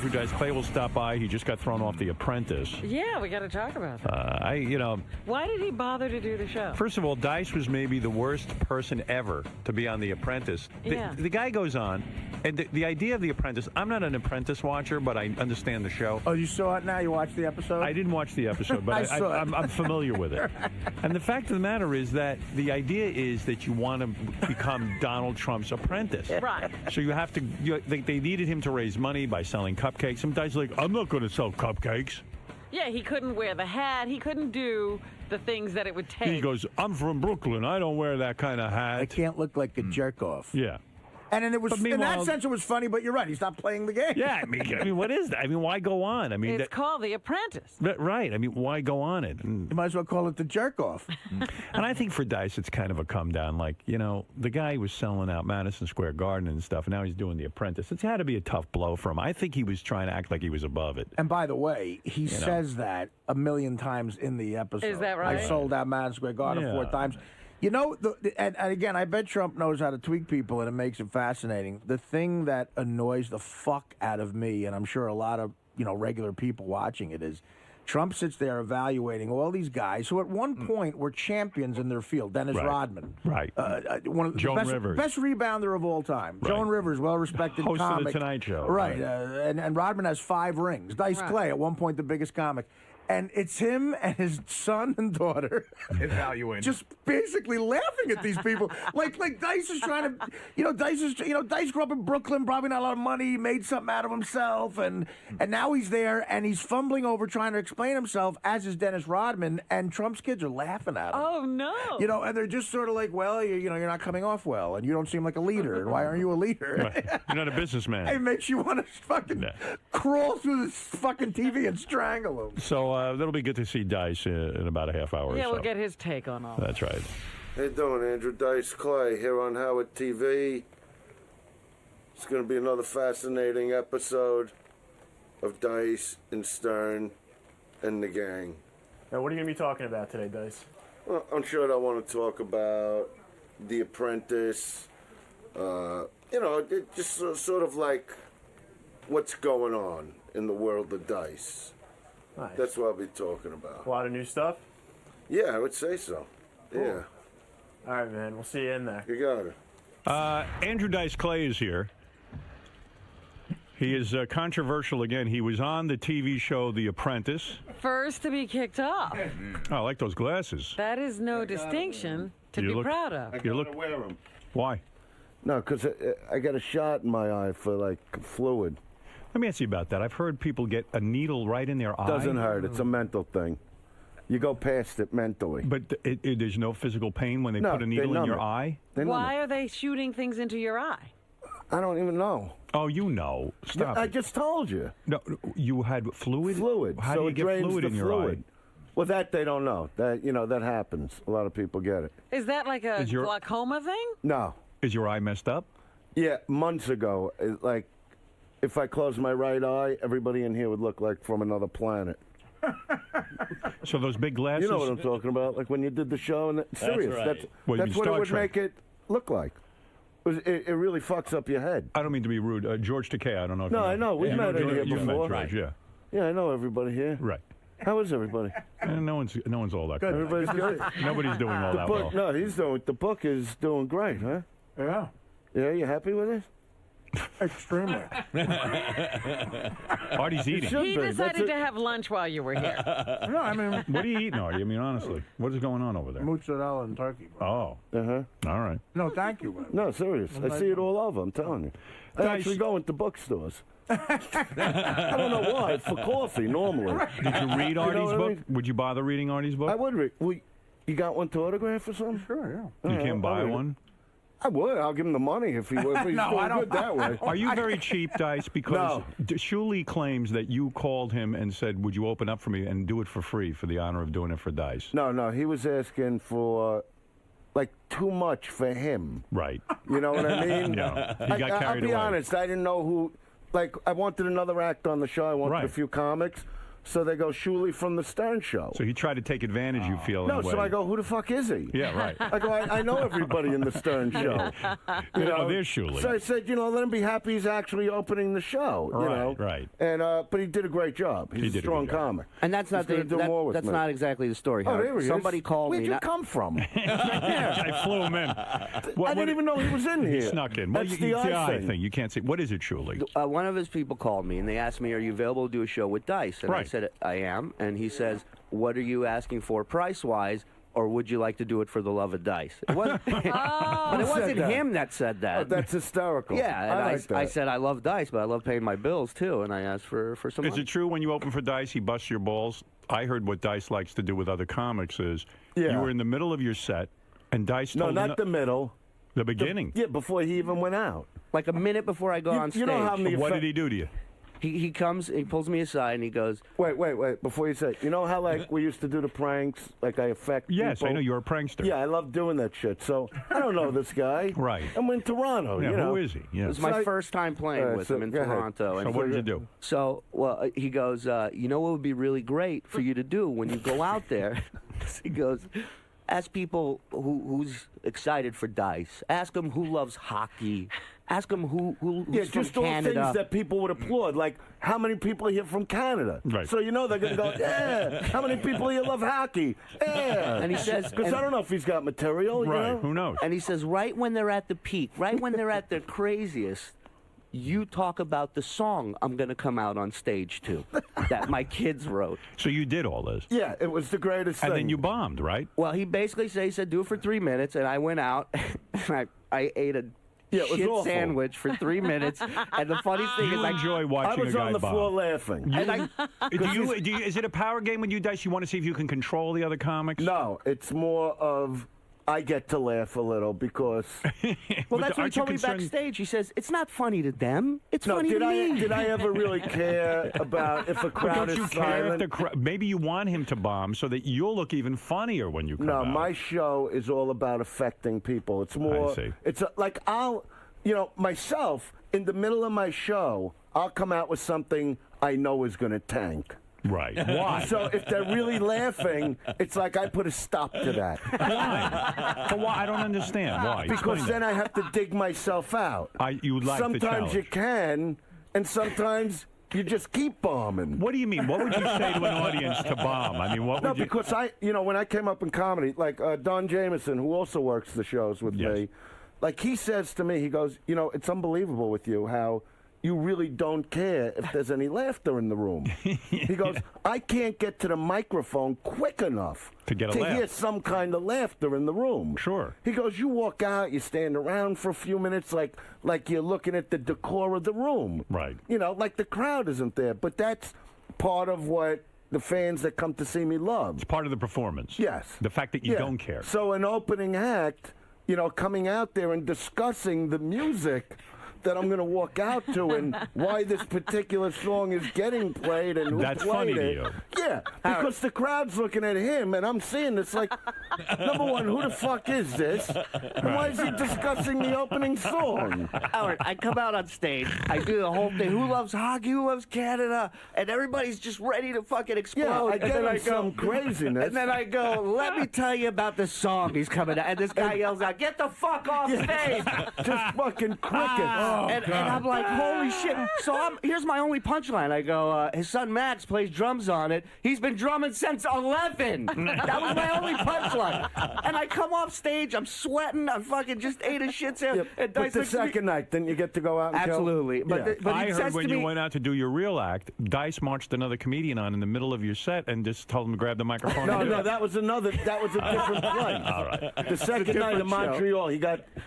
Andrew Dice Clay will stop by. He just got thrown off The Apprentice. Yeah, we got to talk about that. Why did he bother to do the show? First of all, Dice was maybe the worst person ever to be on The Apprentice. The guy goes on, and the idea of The Apprentice, I'm not an Apprentice watcher, but I understand the show. Oh, you saw it now? You watched the episode? I didn't watch the episode, but I'm familiar with it. And the fact of the matter is that the idea is that you want to become Donald Trump's apprentice. Right. So you have to, they needed him to raise money by selling cupcakes. Some guy's like, I'm not going to sell cupcakes. Yeah, he couldn't wear the hat. He couldn't do the things that it would take. He goes, I'm from Brooklyn. I don't wear that kind of hat. I can't look like a jerk off. Yeah. And then it was in that sense it was funny, but you're right. He's not playing the game. Yeah, I mean, what is that? I mean, why go on? I mean, it's called The Apprentice. Right. I mean, why go on it? You might as well call it the jerk off. And I think for Dice, it's kind of a come down. Like, the guy was selling out Madison Square Garden and stuff, and now he's doing The Apprentice. It's had to be a tough blow for him. I think he was trying to act like he was above it. And by the way, he says that a million times in the episode. Is that right? I sold out Madison Square Garden 4 times. And again, I bet Trump knows how to tweak people, and it makes it fascinating. The thing that annoys the fuck out of me, and I'm sure a lot of regular people watching it, is Trump sits there evaluating all these guys who at one point were champions in their field. Dennis Rodman. Right. One of the Joan Rivers. best rebounder of all time. Right. Joan Rivers, well-respected Host comic. of The Tonight Show. Right. And Rodman has 5 rings. Dice Clay, at one point the biggest comic. And it's him and his son and daughter evaluating, just basically laughing at these people. like Dice is trying to, Dice grew up in Brooklyn, probably not a lot of money, he made something out of himself, and now he's there and he's fumbling over trying to explain himself, as is Dennis Rodman, and Trump's kids are laughing at him. Oh no! And they're just sort of like, well, you're not coming off well, and you don't seem like a leader. And why aren't you a leader? Right. You're not a businessman. It makes you want to fucking crawl through this fucking TV and strangle him. So that'll be good to see Dice in about a half hour or so. Yeah, we'll get his take on all That's right. How you doing, Andrew Dice Clay, here on Howard TV. It's going to be another fascinating episode of Dice and Stern and the gang. Now, what are you going to be talking about today, Dice? Well, I'm sure I want to talk about The Apprentice. Just sort of like what's going on in the world of Dice. Nice. That's what I'll be talking about. A lot of new stuff? Yeah, I would say so. Cool. Yeah. All right, man. We'll see you in there. You got it. Andrew Dice Clay is here. He is controversial again. He was on the TV show The Apprentice. First to be kicked off. Oh, I like those glasses. That is no distinction to be proud of. I gotta wear them. Why? No, because I got a shot in my eye for, like, fluid. Let me ask you about that. I've heard people get a needle right in their eye. Doesn't hurt. It's a mental thing. You go past it mentally. But there's no physical pain when they put a needle in your eye? Why are they shooting things into your eye? I don't even know. Oh, you know. Stop I just told you. No, you had fluid? Fluid. How so do you it get drains fluid the in your fluid. eye? Well, that they don't know. That happens. A lot of people get it. Is that like a glaucoma thing? No. Is your eye messed up? Yeah, months ago. Like, if I closed my right eye, everybody in here would look like from another planet. So those big glasses? You know what I'm talking about? Like when you did the show. And serious. Right. That's what it would make it look like. It really fucks up your head. I don't mean to be rude. George Takei, I don't know if you know. I know. We've met in here You before. met George, yeah. Yeah, I know everybody here. Right. How is everybody? No one's all that good. Everybody's good. Nobody's doing all that well. No, the book is doing great, huh? Yeah. Yeah, you happy with it? Extremely. Artie's eating. He decided to have lunch while you were here. No, I mean, what are you eating, Artie? I mean, honestly, what is going on over there? mozzarella and turkey. Oh. Uh-huh. All right. No, thank you. Man. No, serious. I see it all over, I'm telling you. I actually go into bookstores. I don't know why. For coffee, normally. Did you read Artie's book? I mean? Would you bother reading Artie's book? I would read. You got one to autograph or something? Sure, yeah. You can't buy one? I would. I'll give him the money if he's doing good that way. Are you very cheap, Dice? Because Shuli claims that you called him and said, would you open up for me and do it for free for the honor of doing it for Dice? No. He was asking for, like, too much for him. Right. You know what I mean? Yeah. He got carried away. I'll be honest. I didn't know who. Like, I wanted another act on the show. I wanted a few comics. So they go, Shuli from the Stern Show. So he tried to take advantage, you feel, in No, a way. so I go, who the fuck is he? Yeah, right. I go, I know everybody in the Stern Show. Oh, there's Shuli. So I said, let him be happy he's actually opening the show. Right. And but he did a great job. He's a strong comic. And that's not that's not exactly the story. Oh, there he Somebody is. called me. Where'd you come from? I flew him in. I didn't even know he was in here. He snuck in. That's the eye thing. You can't see. What is it, Shuli? One of his people called me and they asked me, "Are you available to do a show with Dice?" And I Right. said, "I am." And he says, "What are you asking for price-wise? Or would you like to do it for the love of Dice?" It wasn't, but it wasn't him that said that. Oh, that's hysterical. Yeah, and I like that. I said I love Dice, but I love paying my bills too, and I asked for some Is money. it true when you open for Dice, he busts your balls? I heard what Dice likes to do with other comics is you were in the middle of your set, and Dice told not the middle. The beginning. Yeah, before he even went out. Like a minute before I go on stage. You know how many What did he do to you? He comes, he pulls me aside, and he goes, Wait. Before you say, you know how we used to do the pranks, like I affect Yes, people? I know you're a prankster. Yeah, I love doing that shit. So I don't know this guy. Right. I'm in Toronto. Yeah, you know. who is he? Yeah. "It was my first time playing with him in go ahead. Toronto." So And what did you do? So, well, he goes, "You know what would be really great for you to do when you go out there?" He goes, "Ask people who's excited for Dice. Ask them who loves hockey. Ask them who's just from all Canada." things that people would applaud, like how many people are here from Canada. Right. So they're going to go, yeah. How many people here love hockey? Yeah. And he says, because I don't know if he's got material. Right. You know? Who knows? And he says, right when they're at the peak, right when they're at their craziest, you talk about the song I'm going to come out on stage to that my kids wrote. So you did all this. Yeah, it was the greatest thing. And then you bombed, right? Well, he basically said, do it for 3 minutes, and I went out, and I ate a it was shit awful. sandwich for 3 minutes. And the funniest thing You is, enjoy I watching a was guy on the bomb. floor laughing. Is it a power game when you Dice? You want to see if you can control the other comics? No, it's more of I get to laugh a little because. well, that's what he aren't you told me concerned- backstage. He says, it's not funny to them. It's funny did to me. Did I ever really care about if a crowd Don't is you care if silent? maybe you want him to bomb so that you'll look even funnier when you come No, out. my show is all about affecting people. It's more. I see. It's like myself in the middle of my show, I'll come out with something I know is going to tank. Right. Why? So if they're really laughing, it's like I put a stop to that. Why? But why? I don't understand. Why? Because Explain then that. I have to dig myself out. You like the Sometimes you challenge. can, and sometimes you just keep bombing. What do you mean? What would you say to an audience to bomb? I mean, what No, would you... because when I came up in comedy, like Don Jameson, who also works the shows with me, like he says to me, he goes, it's unbelievable with you how you really don't care if there's any laughter in the room. He goes, I can't get to the microphone quick enough To get a laugh. hear some kind of laughter in the room. Sure. He goes, you walk out, you stand around for a few minutes like you're looking at the decor of the room. Right. Like the crowd isn't there. But that's part of what the fans that come to see me love. It's part of the performance. Yes. The fact that you don't care. So an opening act, coming out there and discussing the music that I'm going to walk out to and why this particular song is getting played and who That's played funny it. to you. Yeah, because the crowd's looking at him and I'm seeing this like, number one, who the fuck is this? And why is he discussing the opening song? Howard, I come out on stage, I do the whole thing. Who loves hockey? Who loves Canada? And everybody's just ready to fucking explode. Yeah, I and get then in some craziness. And then I go, let me tell you about the song he's coming out. And this guy yells out, get the fuck off stage. Just fucking crickets. And I'm like, holy shit. So here's my only punchline. I go, his son Max plays drums on it. He's been drumming since 11. That was my only punchline. And I come off stage, I'm sweating, I'm fucking just ate a shit sandwich. But the second night, didn't you get to go out and Absolutely. kill? But, Yeah. but I he heard says when to you me, went out to do your real act, Dice marched another comedian on in the middle of your set and just told him to grab the microphone. and do No, it. that was a different place. All right. The second night in Montreal,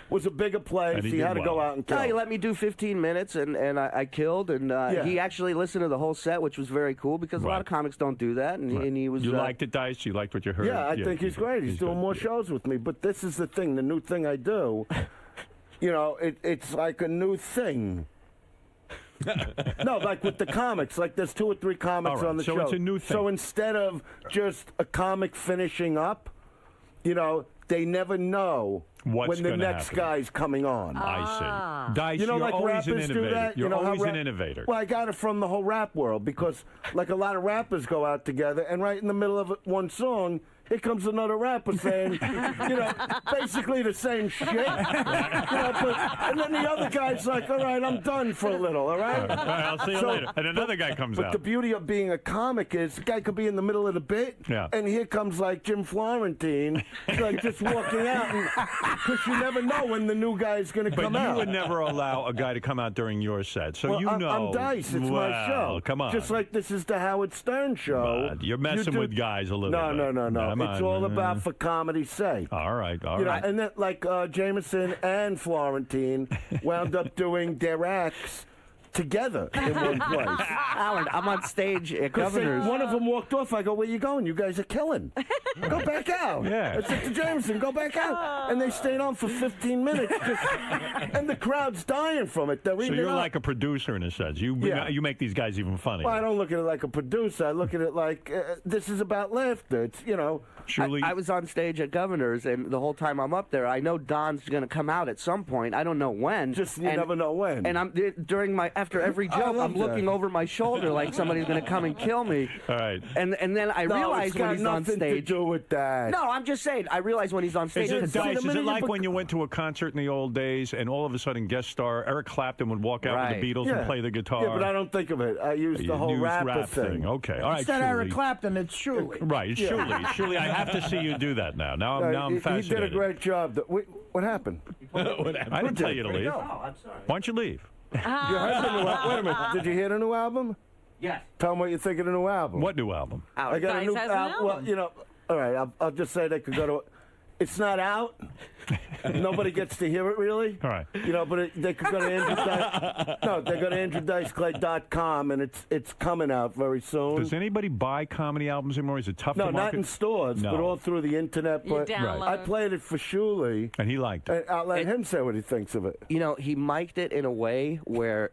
was a bigger place. And he He did had to go well. out and kill. no, he let me do 15 minutes, and I killed, and he actually listened to the whole set, which was very cool, because a lot Right. of comics don't do that, and he was... You liked it, Dice? You liked what you heard? Yeah, I think he's great. He's doing good. more shows with me. But this is the thing, the new thing I do. It's like a new thing. No, like with the comics, like there's 2 or 3 comics All right, on the so show. it's a new thing. So instead of just a comic finishing up, they never know What's when the gonna next happen? guy's coming on. I see. Dice, You know, you're like always an rappers do innovator. that. You're you know always how an innovator. Well, I got it from the whole rap world because, like, a lot of rappers go out together, and right in the middle of one song, here comes another rapper saying, basically the same shit. And then the other guy's like, all right, I'm done for a little, all right? All right, I'll see you later. And another guy comes But out. the beauty of being a comic is the guy could be in the middle of the bit, and here comes, like, Jim Florentine, like, just walking out, because you never know when the new guy's going to come But out. you would never allow a guy to come out during your set, so Well, you I'm know. Dice. It's my show. Come on. Just like this is the Howard Stern show. But you're messing with guys a little bit. No. Come It's on. all about for comedy's sake. All right, all You know, right. and then like Jameson and Florentine wound up doing their acts together in one place. Howard, I'm on stage at Governor's. One of them walked off. I go, where you going? You guys are killing. Go back out. Yeah. I said to Jameson, go back out. And they stayed on for 15 minutes. And the crowd's dying from it. They're So eating you're it up. like a producer in a sense. You make these guys even funnier. Well, I don't look at it like a producer. I look at it like this is about laughter. It's, Surely, I was on stage at Governor's, and the whole time I'm up there, I know Don's going to come out at some point. I don't know when. You never know when. And after every joke, I'm looking over my shoulder like somebody's going to come and kill me. All right. And then I realize when he's on nothing stage. to do with that. No, I'm just saying. I realize when he's on stage. Is it, 'cause Dice, the is minute it you like when you went to a concert in the old days and all of a sudden guest star Eric Clapton would walk out with the Beatles and play the guitar? Yeah, but I don't think of it. I use the whole Use rapper rap thing. Okay, all right. Instead of Eric Shuli. Clapton, it's Shuli. Right, it's Shuli. Shuli, I have to see you do that now. Now I'm He fascinated. did a great job. What happened? I didn't tell you to leave. Oh, I'm sorry. Why don't you leave? You heard the new wait a minute. Did you hear the new album? Yes. Tell them what you think of the new album. What new album? I got a Dice new has an album. Well, album. all right. I'll just say they could go to. It's not out. Nobody gets to hear it really. All right. But they could go to Andrew Dice. No, they go to AndrewDiceClay.com, and it's coming out very soon. Does anybody buy comedy albums anymore? Is it tough No, to not market? in stores, No. but all through the internet. You But download. I played it for Shuli, And he liked it. and I'll let him say what he thinks of it. He mic'd it in a way where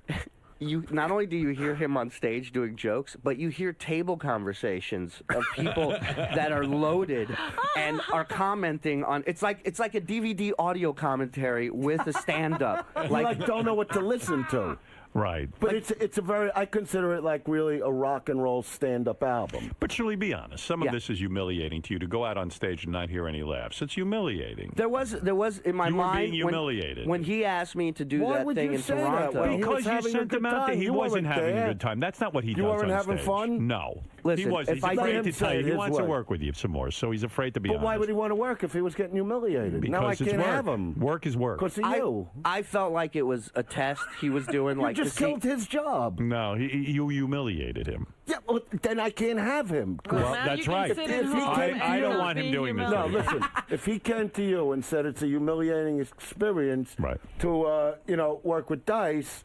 you not only do you hear him on stage doing jokes, but you hear table conversations of people that are loaded and are commenting on. It's like a DVD audio commentary with a stand-up. Like don't know what to listen to. Right. But it's a very, I consider it like really a rock and roll stand-up album. But Shirley, be honest. Some of Yeah. this is humiliating to you to go out on stage and not hear any laughs. It's humiliating. There was in my You were mind being humiliated. when he asked me to do Why that would thing you in say that? Toronto. When he was Because you having a sent good him out there. time. He You wasn't weren't having there. a good time. That's not what he does weren't on having stage. fun? No. Listen, he was. if He's I- afraid Let to him tell say you. it He his wants to way. work with you some more, so he's afraid to be But honest. why would he want to work if he was getting humiliated? Because now I it's can't work. have him. Work is work. Because of you. I felt like it was a test he was doing. You Like just to see- killed his job. No, you humiliated him. Yeah, well, then I can't have him. Well, now that's you can right. sit If at he home came- and I don't not want him be doing this. No, humiliated. listen. If he came to you and said it's a humiliating experience Right. to, work with Dice,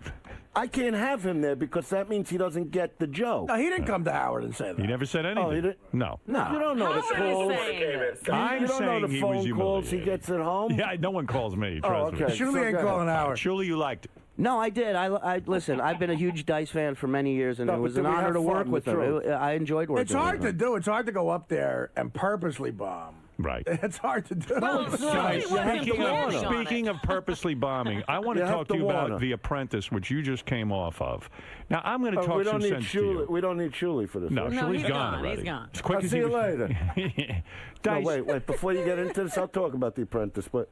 I can't have him there because that means he doesn't get the joke. No, he didn't come to Howard and say that. He never said anything. Oh, he didn't? No. You don't know the Howard is calls. saying it. I'm You don't know saying the he was phone calls he humiliated. gets at home? Yeah, no one calls me. Oh, Trust okay. me. Shuli ain't go calling ahead. Howard. Surely you liked it. No, I did. I listen. I've been a huge Dice fan for many years, and No, it but was did an we honor have to work fun, with the him. truth? I enjoyed working. It's hard to with him. do. It's hard to go up there and purposely bomb. Right. It's hard to do. Well, it's Shuli not. wasn't You have to planning on it. Speaking of purposely bombing, I want to You have talk to to you warn about her. The Apprentice, which you just came off of. Now, I'm going to talk we some don't need sense to Shuli. you. We don't need Shuli for this. No, one. No, Shuli's he's gone gone. already. He's gone. As quick I'll as see he you was- later. Dice, No, wait. Before you get into this, I'll talk about The Apprentice. But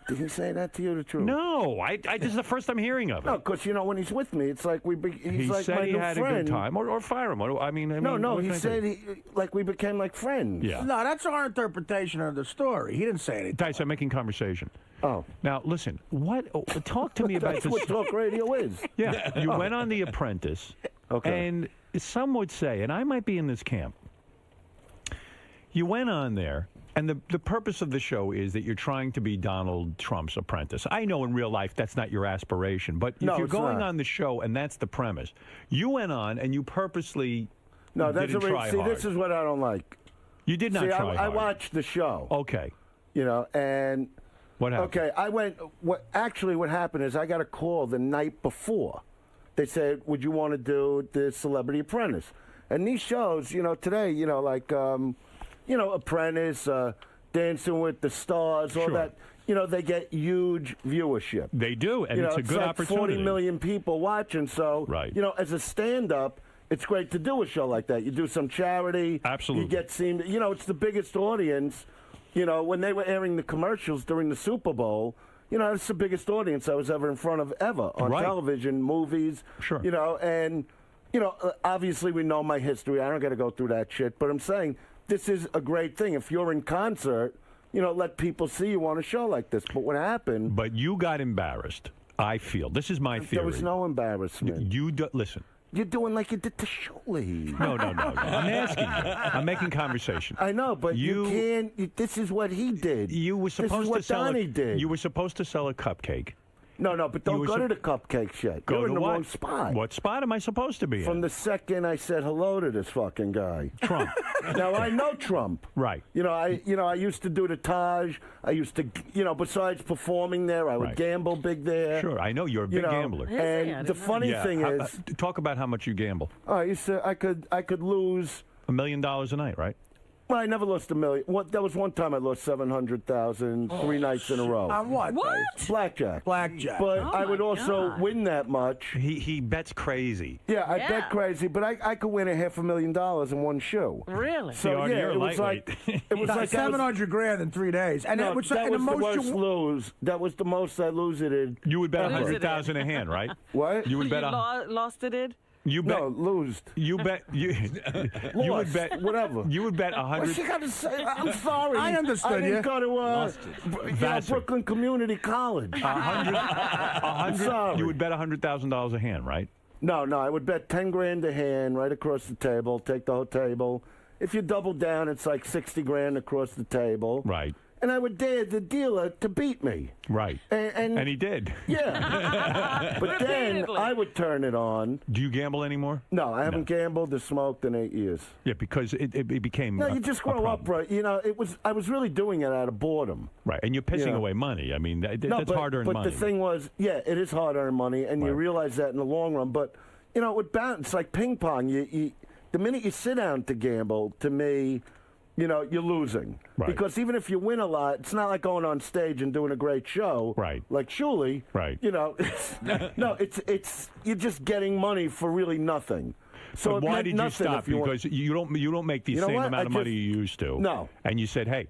did he say that to you, the truth? No, this is the first I'm hearing of it. No, because when he's with me, it's like he's he like said my he new had friend. a good time, or fire him. I mean, No, what he can I said do? we became like friends. Yeah. No, that's our interpretation of the story. He didn't say anything. Dice, I'm making conversation. Oh, Now, listen. Talk to me about that's this. what talk radio is. Yeah, you went on The Apprentice, Okay. and some would say, and I might be in this camp. You went on there, and the purpose of the show is that you're trying to be Donald Trump's apprentice. I know in real life that's not your aspiration, but if No, you're it's going not. on the show and that's the premise, you went on and you purposely No, that's didn't try see. hard. This is what I don't like. You did not See, try I hard. watched the show. Okay. And What happened? okay, I went. What happened is I got a call the night before. They said, "Would you want to do the Celebrity Apprentice?" And these shows, today, like, Apprentice, Dancing with the Stars, all Sure. that. they get huge viewership. They do, and it's a good like opportunity. 40 million people watching, so, right. As a stand-up, it's great to do a show like that. You do some charity. Absolutely. You get seen. It's the biggest audience. When they were airing the commercials during the Super Bowl, it's the biggest audience I was ever in front of ever on television, movies. Sure. And, obviously we know my history. I don't got to go through that shit. But I'm saying this is a great thing. If you're in concert, let people see you on a show like this. But what happened? But you got embarrassed, I feel. This is my theory. There was no embarrassment. Listen. You're doing like you did to Shuley. No. I'm asking you. I'm making conversation. I know, but you can't. This is what he did. You were supposed to sell Donnie did. You were supposed to sell a cupcake. No, but don't go to the cupcake shit. You're in the wrong spot. What spot am I supposed to be in? From the second I said hello to this fucking guy. Trump. Now, I know Trump. Right. I used to do the Taj. I used to, besides performing there, I would gamble big there. Sure, I know you're a big gambler. And the funny thing is, talk about how much you gamble. I used to, I could lose $1 million a night, right? Well, I never lost $1 million. That was one time I lost $700,000 3 nights in a row. On what? Blackjack. But I would also win that much. He bets crazy. Yeah, I bet crazy, but I could win $500,000 in one show. Really? So it was like $700,000 in 3 days, and that was the worst lose. That was the most I lose it in. You would bet $100,000 a hand, right? What? You would bet lost it in. You bet. No, losed. You bet. You would bet. Whatever. You would bet 100. What's she got to say? I'm sorry. I understood I didn't go to Brooklyn Community College. 100. Sorry. You would bet $100,000 a hand, right? No. I would bet $10,000 a hand right across the table. Take the whole table. If you double down, it's like $60,000 across the table. Right. And I would dare the dealer to beat me. Right. And he did. Yeah. But then I would turn it on. Do you gamble anymore? No, I haven't gambled or smoked in 8 years. Yeah, because it became. No, you just grow up, right? I was really doing it out of boardom. Right, and you're pissing away money. I mean, that's hard-earned money. But the thing was, it is hard-earned money, and you realize that in the long run. But, with it's like ping pong. The minute you sit down to gamble, to me, you're losing. Right. Because even if you win a lot, it's not like going on stage and doing a great show. Right. Like Shuley. Right. It's you're just getting money for really nothing. So but why did you stop? Because you don't make the same amount of money you used to. No. And you said, hey,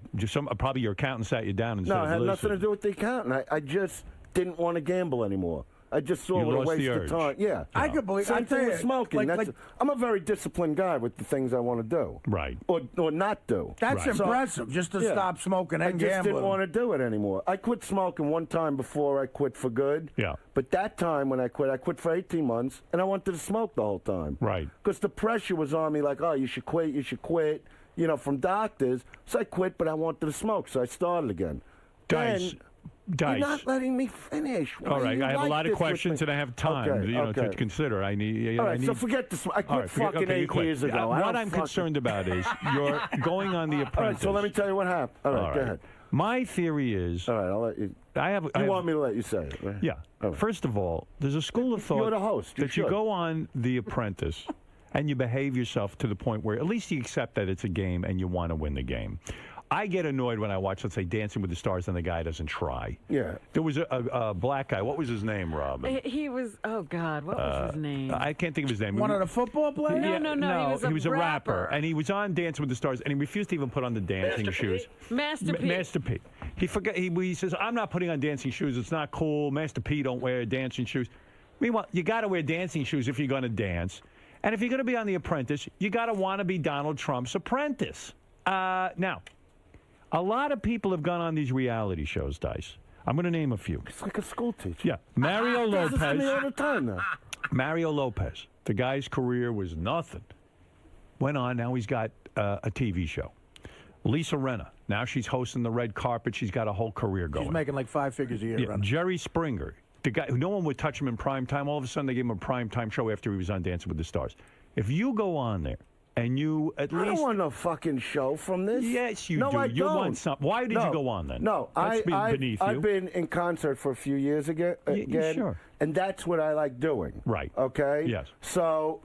probably your accountant sat you down and said, no, it had nothing to do with the accountant. I just didn't want to gamble anymore. I just saw what a waste of time. Yeah. I could believe. Same thing with smoking. I'm a very disciplined guy with the things I want to do. Right. Or not do. That's impressive, just to stop smoking and gambling. I just didn't want to do it anymore. I quit smoking one time before I quit for good. Yeah. But that time when I quit for 18 months, and I wanted to smoke the whole time. Right. Because the pressure was on me like, oh, you should quit, from doctors. So I quit, but I wanted to smoke, so I started again. Dice. You're not letting me finish. All right, I have a lot of questions and I have time, to consider. I need. All right, so forget this. I quit fucking 8 years ago. What I'm concerned about is you're going on The Apprentice. All right, so let me tell you what happened. All right, go ahead. My theory is. All right, I'll let you. You want me to let you say it, right? Yeah. Right. First of all, there's a school of thought You're the host. You go on The Apprentice and you behave yourself to the point where at least you accept that it's a game and you want to win the game. I get annoyed when I watch, let's say, Dancing with the Stars and the guy doesn't try. Yeah. There was a black guy. What was his name, Rob? He was, oh, God, what was his name? I can't think of his name. One of the football players? No, he was a rapper. And he was on Dancing with the Stars, and he refused to even put on the dancing shoes. Master P. Master P. He says, I'm not putting on dancing shoes. It's not cool. Master P don't wear dancing shoes. Meanwhile, you got to wear dancing shoes if you're going to dance. And if you're going to be on The Apprentice, you got to want to be Donald Trump's apprentice. Now, a lot of people have gone on these reality shows, Dice. I'm going to name a few. It's like a school teacher. Yeah. Mario Lopez. This is me all the time now. Mario Lopez. The guy's career was nothing. Went on. Now he's got a TV show. Lisa Rinna. Now she's hosting the red carpet. She's got a whole career going. She's making like 5 figures a year. Yeah. Jerry Springer. The guy who no one would touch him in prime time. All of a sudden they gave him a prime time show after he was on Dancing with the Stars. If you go on there, and you at least... I don't want no fucking show from this. Yes, you do. I you don't. Want something. Why did you go on then? No, beneath you. I've been in concert for a few years again, sure. And that's what I like doing. Right. Okay? Yes. So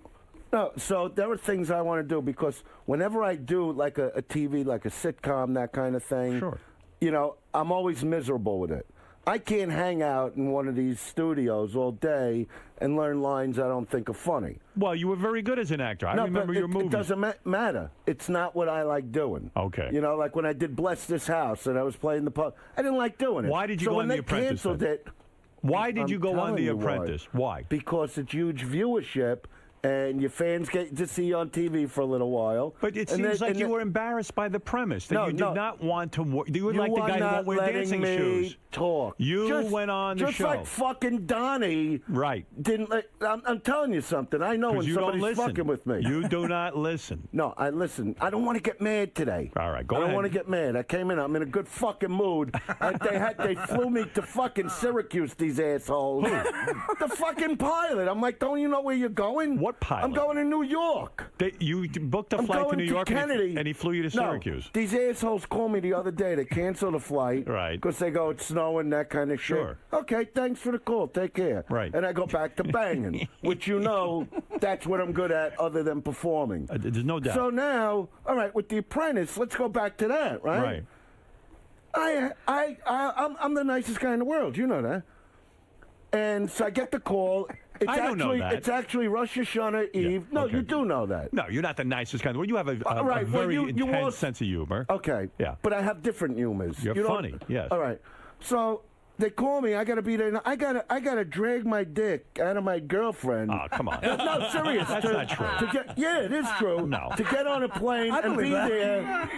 there are things I want to do because whenever I do like a TV, like a sitcom, that kind of thing, sure. you know, I'm always miserable with it. I can't hang out in one of these studios all day and learn lines I don't think are funny. Well, you were very good as an actor. I remember your movies. It doesn't matter. It's not what I like doing. Okay. You know, like when I did Bless This House and I was playing the pub, I didn't like doing it. Why did you go on The Apprentice? So when they canceled it... Why did you go on The Apprentice? Why? Because it's huge viewership, and your fans get to see you on TV for a little while. But it seems like you were embarrassed by the premise that you did not want to. You were like the guy who won't wear dancing shoes. Talk. You went on the show. Just like fucking Donnie. Right. Didn't. I'm telling you something. I know when somebody's fucking with me. You do not listen. No, I listen. I don't want to get mad today. All right, go ahead. I don't want to get mad. I came in. I'm in a good fucking mood. They flew me to fucking Syracuse. These assholes. The fucking pilot. I'm like, don't you know where you're going? What pilot? I'm going to New York. You booked a flight to New York, Kennedy. And he flew you to Syracuse. No, these assholes called me the other day to cancel the flight. Right. Because they go, it's snowing, that kind of Sure. shit. Okay, thanks for the call. Take care. Right. And I go back to banging, which you know, that's what I'm good at other than performing. There's no doubt. So now, all right, with The Apprentice, let's go back to that, right? Right. I'm the nicest guy in the world. You know that. And so I get the call. I don't know that. It's actually Rosh Hashanah Eve. Yeah, No, okay. you do know that. No, you're not the nicest kind of. Well, you have a Right, well, very you intense also- sense of humor. Okay. Yeah. But I have different humors. You're You don't- funny, yes. All right. So they call me. I got to be there. I gotta drag my dick out of my girlfriend. Oh, come on. No, serious. That's not true. Yeah, it is true. No. To get on a plane and be there.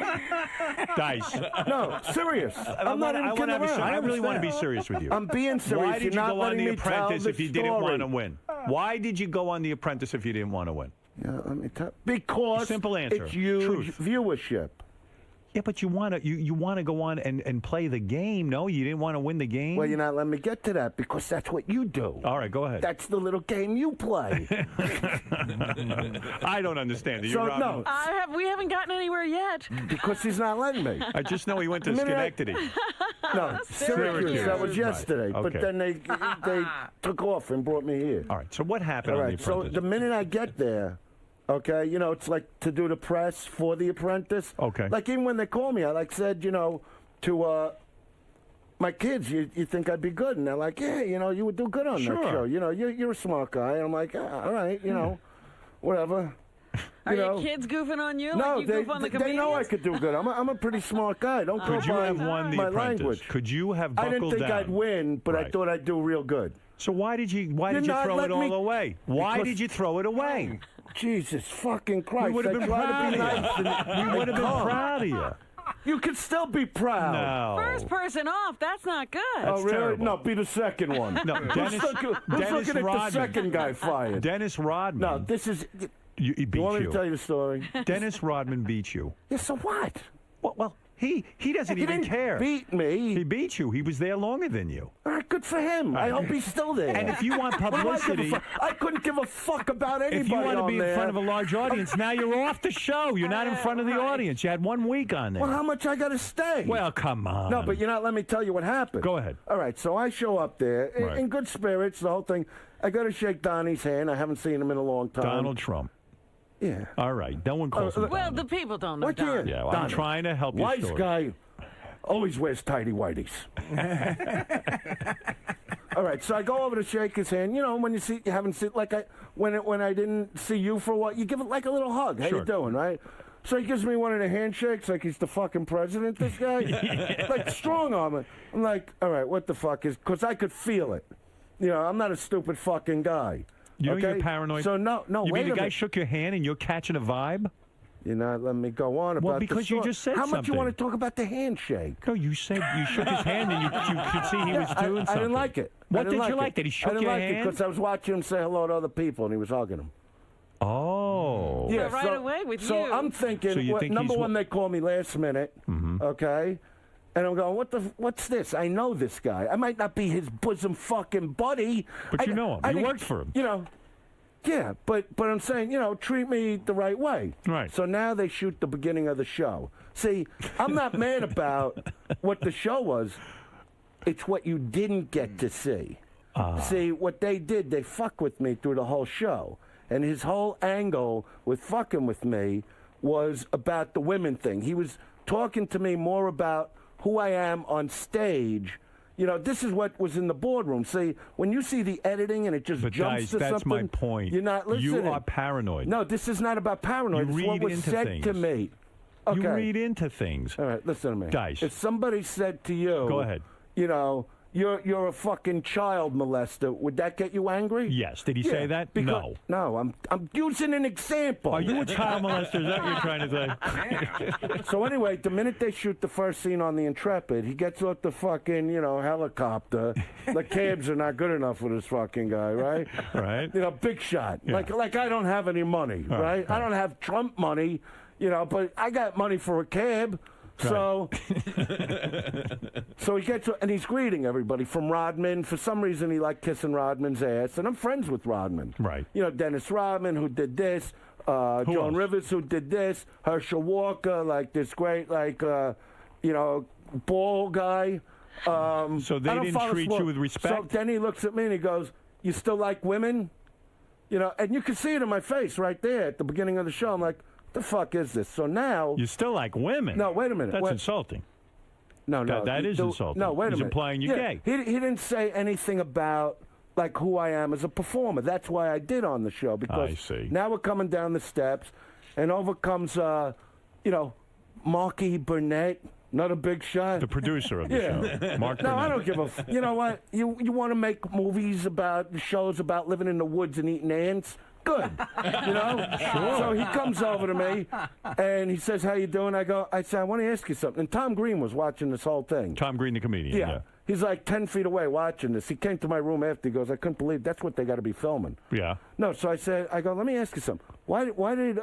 Dice. No, serious. I'm not even kidding around. I really want to be serious with you. I'm being serious. Why did You're you not go on letting The me tell Apprentice the if you didn't story. want to win? Why did you go on The Apprentice if you didn't want to win? Yeah, let me tell. Because Simple answer. it's huge Truth. viewership. Yeah, but you want to go on and play the game. No, you didn't want to win the game. Well, you're not letting me get to that because that's what you do. All right, go ahead. That's the little game you play. I don't understand. So, no. We haven't gotten anywhere yet. Because he's not letting me. I just know he went to The minute I- Schenectady. No, Syracuse. That was Right. yesterday. Okay. But then they took off and brought me here. All right, so what happened All on right, The so Apprentice? the minute I get there, okay, you know, it's like to do the press for The Apprentice. Okay. Like even when they call me, I said, you know, to my kids, you think I'd be good? And they're like, yeah, you know, you would do good on Sure. that show. You know, you're a smart guy. And I'm like, all right, you know, whatever. Are You know. your kids goofing on you? No, like you goof on the they know I comedians? could do good. I'm a pretty smart guy. Don't go Could you by have won The my Apprentice? language. Could you have I buckled didn't think down? I'd win, but I Right. thought I'd do real good. So why did you You're not throw it letting all me- away? Why Because- did you throw it away? Jesus fucking Christ. We would have I been try proud to be of nice you. and- We would have been calm. proud of you. You could still be proud. No. First person off, that's not good. Oh, really? terrible. No, be the second one. No, Who's Dennis looking at Rodman. the second guy fired? Dennis Rodman. No, this is... he beat You want me you. to tell you the story? Dennis Rodman beat you. Yeah, so what? Well, he doesn't He even didn't care. beat me. He beat you. He was there longer than you. All right, good for him. I hope he's still there. And if you want What do I give a publicity, fuck? I couldn't give a fuck about anybody if you want to on be in there. front of a large audience, now you're off the show. You're not in front of the audience. You had 1 week on there. Well, how much I got to stay? Well, come on. No, but you're not letting me tell you what happened. Go ahead. All right, so I show up there in, Right. in good spirits, the whole thing. I go to shake Donnie's hand. I haven't seen him in a long time. Donald Trump. Yeah. All right. No one calls him Well, Donald. the people don't know What do you- Don. Yeah, well, I'm Donald. trying to help you. Wise guy, always wears tidy whities. All right, so I go over to shake his hand. You know, when you haven't seen, like when I didn't see you for a while, you give it like a little hug. How Sure. you doing, right? So he gives me one of the handshakes like he's the fucking president, this guy. Like strong arm it. I'm like, all right, what the fuck is, because I could feel it. You know, I'm not a stupid fucking guy. You know okay? you're paranoid? So no, You wait mean the a guy minute. shook your hand and you're catching a vibe? You're not letting me go on about Well, the because you story. just said How much you something. want to talk about the handshake? No, you said you shook his hand and you could see he was I doing something. didn't like it. What did you like? it. That he shook I didn't your like hand? it because I was watching him say hello to other people and he was hugging them. Oh. Yeah, right away with so you. I'm thinking, So you think number he's- one, they call me last minute, okay? And I'm going, what's this? I know this guy. I might not be his bosom fucking buddy. But you know him. You think- worked for him. You know, yeah, but I'm saying, you know, treat me the right way. Right. So now they shoot the beginning of the show. See, I'm not mad about what the show was. It's what you didn't get to see. See, what they did, they fuck with me through the whole show. And his whole angle with fucking with me was about the women thing. He was talking to me more about who I am on stage. You know, this is what was in the boardroom. See, when you see the editing and it just But jumps guys, to that's something, my point. you're not listening. You are paranoid. No, this is not about paranoid. You It's what read was into said things. to me. Okay. You read into things. All right, listen to me. Dice. If somebody said to you, Go ahead. You know, you're a fucking child molester, would that get you angry? Yes. Did he say that? Because, No. No, I'm using an example. Are you a child molester? Is that what you're trying to say? So anyway, the minute they shoot the first scene on the Intrepid, he gets off the fucking, helicopter. The cabs are not good enough for this fucking guy, right? Right. You know, big shot. Yeah. Like I don't have any money, right? I don't have Trump money, but I got money for a cab. So, so he gets, and he's greeting everybody from Rodman. For some reason, he liked kissing Rodman's ass, and I'm friends with Rodman. Right. You know, Dennis Rodman, who did this, Joan else? Rivers, who did this, Herschel Walker, like this great, ball guy. So they I don't didn't follow treat sport. you with respect? So then he looks at me and he goes, "You still like women?" And you can see it in my face right there at the beginning of the show. I'm like, the fuck is this? So now... You still like women? No, wait a minute. That's insulting. No. That is insulting. No, wait a minute. He's implying you're gay. He didn't say anything about, who I am as a performer. That's why I did on the show. Because I see. Now we're coming down the steps, and over comes, Marky Burnett, another big shot. The producer of the show. Mark No, Burnett. I don't give a... You know what? You want to make movies shows about living in the woods and eating ants? Good. Sure. So he comes over to me, and he says, "How you doing?" I say, "I want to ask you something." And Tom Green was watching this whole thing. Tom Green, the comedian. Yeah. He's like 10 feet away watching this. He came to my room after. He goes, "I couldn't believe that's what they got to be filming." Yeah. No, so I go, "Let me ask you something. Why did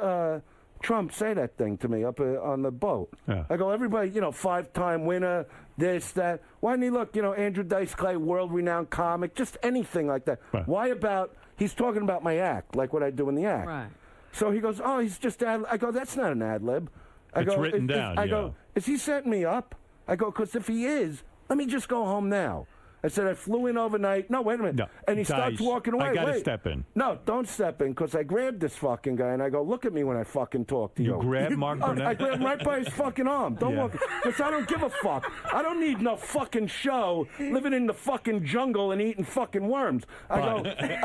Trump say that thing to me up on the boat?" Yeah. I go, "Everybody, 5-time winner, this, that. Why didn't he look, Andrew Dice Clay, world-renowned comic, just anything like that? Right. Why about, he's talking about my act, like what I do in the act." Right. So he goes, "Oh, he's just ad." I go, "That's not an ad lib." It's written down, I yeah. go, "Is he setting me up?" I go, "Because if he is, let me just go home now." I said, "I flew in overnight." No, wait a minute. No. And he Dice, starts walking away. I got to Wait. step in. No, don't step in, because I grabbed this fucking guy and I go, "Look at me when I fucking talk to you." You grabbed Mark Burnett? I grabbed him right by his fucking arm. Don't Yeah. walk, because I don't give a fuck. I don't need no fucking show living in the fucking jungle and eating fucking worms. I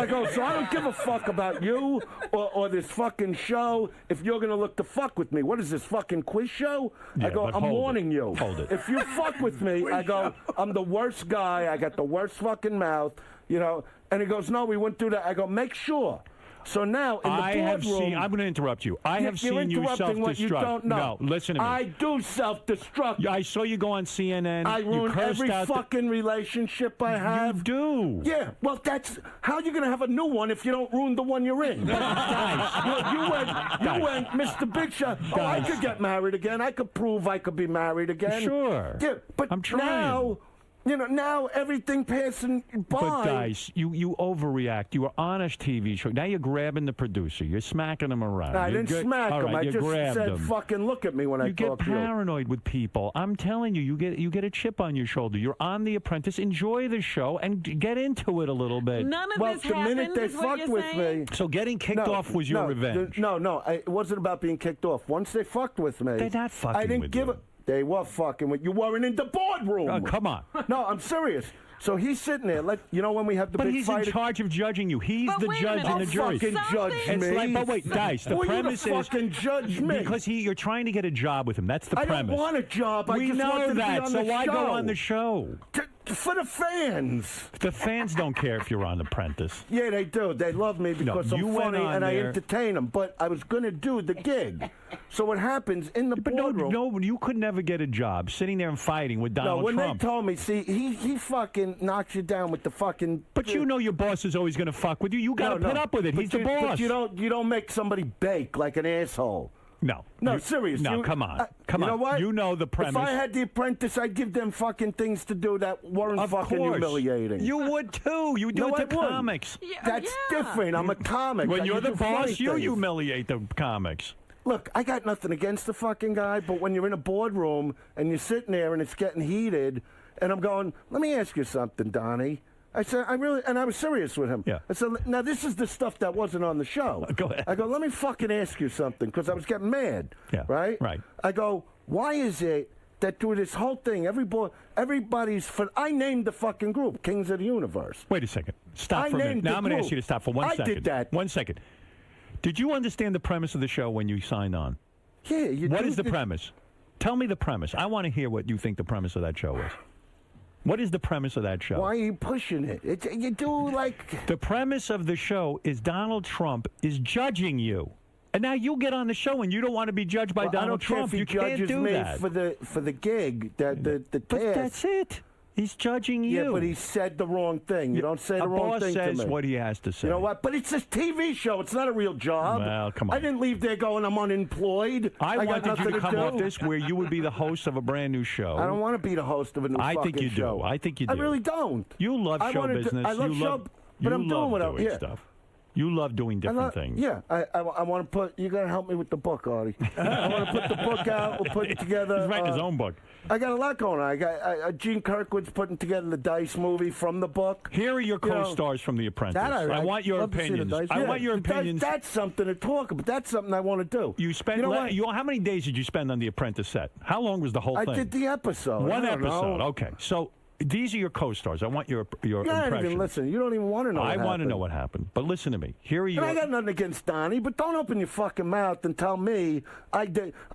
go, so I don't give a fuck about you or this fucking show if you're going to look to fuck with me. What is this, fucking quiz show? Yeah, I go, but "I'm hold it. warning you. Hold it. If you fuck with me," I go, "I'm the worst guy. I got the worst fucking mouth, And he goes, "No, we wouldn't do that." I go, "Make sure." So now in the boardroom, I'm going to interrupt you. I have you're seen you interrupting what you self-destruct. don't know. No, listen to me. I do self-destruct. I saw you go on CNN. I you ruin cursed every out fucking relationship I have. You do. Yeah, well, that's how you going to have a new one if you don't ruin the one you're in. You went, Mr. Big Shot. Oh, I could get married again. I could prove I could be married again. Sure. Yeah, but I'm trying. now, now everything passing by. But Dice, you overreact. You were on a TV show. Now you're grabbing the producer. You're smacking him around. I didn't smack All him. right, I you just grabbed said, him. "Fucking look at me when I You get talk to you." paranoid with people. I'm telling you, you get a chip on your shoulder. You're on The Apprentice. Enjoy the show and get into it a little bit. None of Well, this the minute happened, they is what fucked you're with saying? me. So getting kicked off was your revenge. No, it wasn't about being kicked off. Once they fucked with me, They're not fucking I didn't with give you. a. They were fucking with you. Weren't in the boardroom. Oh, come on. No, I'm serious. So he's sitting there. When we have the But big he's fight. in charge of judging you. He's But the wait a judge minute. and the jury. Fucking judge Something- me. It's like, but wait, Dice, the Well, premise you to is fucking judge me. because you're trying to get a job with him. That's the I premise. don't want a job. I We just know wanted to be that, on so the why show. go on the show? For the fans. The fans don't care if you're on Apprentice. Yeah, they do. They love me because you I'm went funny on and I there. entertain them. But I was going to do the gig. So what happens in the But boardroom? no, you could never get a job sitting there and fighting with Donald when Trump. they told me, see, he fucking knocks you down with the fucking. But you know your boss is always going to fuck with you. You got to put up with it. He's the boss. But you don't make somebody bake like an asshole. No, serious. No, come on. Come you on. know what? You know the premise. If I had The Apprentice, I'd give them fucking things to do that weren't Of fucking course. humiliating. You would too. You do No, it I to wouldn't. comics. Yeah, That's yeah. different. I'm a comic. When I you're can the do funny boss, you things. humiliate the comics. Look, I got nothing against the fucking guy, but when you're in a boardroom and you're sitting there and it's getting heated, and I'm going, "Let me ask you something, Donnie." I said, and I was serious with him. Yeah. I said, "Now this is the stuff that wasn't on the show." Go ahead. I go, "Let me fucking ask you something," because I was getting mad. Yeah, Right. right. I go, "Why is it that do this whole thing. Everybody's. I named the fucking group Kings of the Universe. Wait a second. Stop for a minute. Now I'm going to ask you to stop for 1 second. I did that. 1 second. Did you understand the premise of the show when you signed on? Yeah. What is the premise? Tell me the premise. I want to hear what you think the premise of that show is. What is the premise of that show? Why are you pushing it? You do like... The premise of the show is Donald Trump is judging you. And now you get on the show and you don't want to be judged by Donald Trump. You can't do that. For the gig, the But task. that's it. He's judging you. Yeah, but he said the wrong thing. You don't say the wrong thing to me. A boss says what he has to say. You know what? But it's a TV show. It's not a real job. Well, come on. I didn't leave there going, I'm unemployed. I got wanted you to come do. off this where you would be the host of a brand new show. I don't want to be the host of a new fucking show. I think you do. I think you do. I really don't. You love show business. I love show, but I'm doing what I'm stuff. You love doing different things. Yeah, I want to put. You got to help me with the book, Artie. I want to put the book out. We'll put it together. He's writing his own book. I got a lot going on. I got Gene Kirkwood's putting together the Dice movie from the book. Here are your co-stars from The Apprentice. I want your opinions. I want your opinions. That's something to talk about. That's something I want to do. You spent. How many days did you spend on The Apprentice set? How long was the whole thing? I did the episode. One episode. Okay, so. These are your co-stars. I want your impression. Not even listen. You don't even want to know. I want to know what happened. But listen to me. Here are you. I got nothing against Donnie, but don't open your fucking mouth and tell me I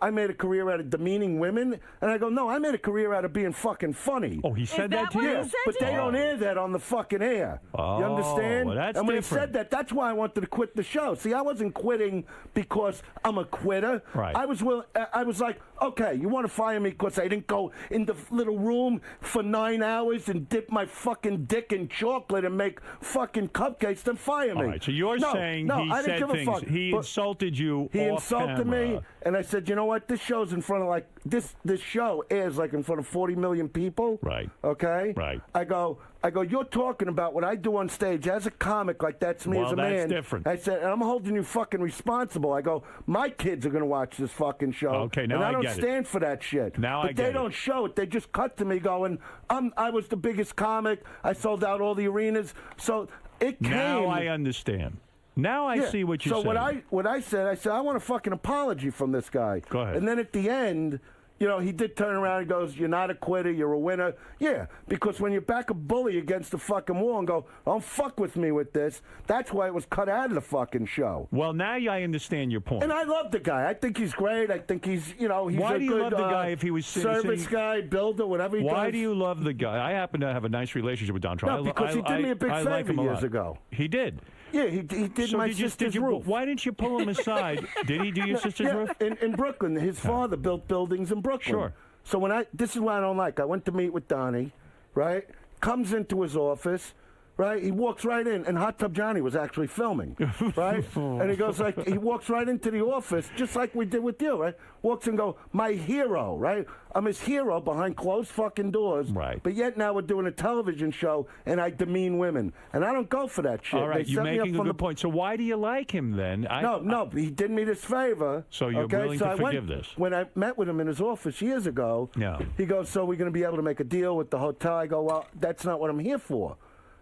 made a career out of demeaning women. And I go, no, I made a career out of being fucking funny. Oh, he said that to you? But they don't air that on the fucking air. Oh, you understand? Well, that's and when different. he said that, that's why I wanted to quit the show. See, I wasn't quitting because I'm a quitter. Right. I was like, okay, you want to fire me because I didn't go in the little room for 9 hours and dip my fucking dick in chocolate and make fucking cupcakes, then fire me. All right, so you're saying he I said didn't give things. a fuck. He insulted you. He off insulted camera. me, and I said, you know what? This show's in front of this show airs in front of 40 million people. Right. Okay. Right. I go. You're talking about what I do on stage as a comic, like that's me as a man. Well, that's different. I said, and I'm holding you fucking responsible. I go, my kids are going to watch this fucking show. Okay, now and I don't get it. stand for that shit. Now but I get they it. don't show it. They just cut to me going, I was the biggest comic. I sold out all the arenas. So it came. Now I understand. Now I see what you're saying. So what I said, I want a fucking apology from this guy. Go ahead. And then at the end, he did turn around and goes, you're not a quitter, you're a winner. Yeah, because when you back a bully against the fucking wall and go, don't fuck with me with this, that's why it was cut out of the fucking show. Well, now I understand your point. And I love the guy. I think he's great. I think he's, he's Why a do you good love the guy if he was service guy, builder, whatever he does? Why do you love the guy? I happen to have a nice relationship with Don Trump. No, because he did me a big like favor him a years lot. ago. He did. Yeah, he did So my sister's roof. Why didn't you pull him aside? Did he do your sister's roof? In Brooklyn. His father built buildings in Brooklyn. Sure. So this is what I don't like. I went to meet with Donnie, right? Comes into his office, right? He walks right in, and Hot Tub Johnny was actually filming, right? And he goes he walks right into the office, just like we did with you, right? Walks and go, my hero, right? I'm his hero behind closed fucking doors. Right. But yet now we're doing a television show, and I demean women. And I don't go for that shit. All right, They you're set me up making a from good point. So why do you like him then? No, he did me this favor. So you're willing to forgive this? When I met with him in his office years ago, he goes, so we're going to be able to make a deal with the hotel? I go, well, that's not what I'm here for.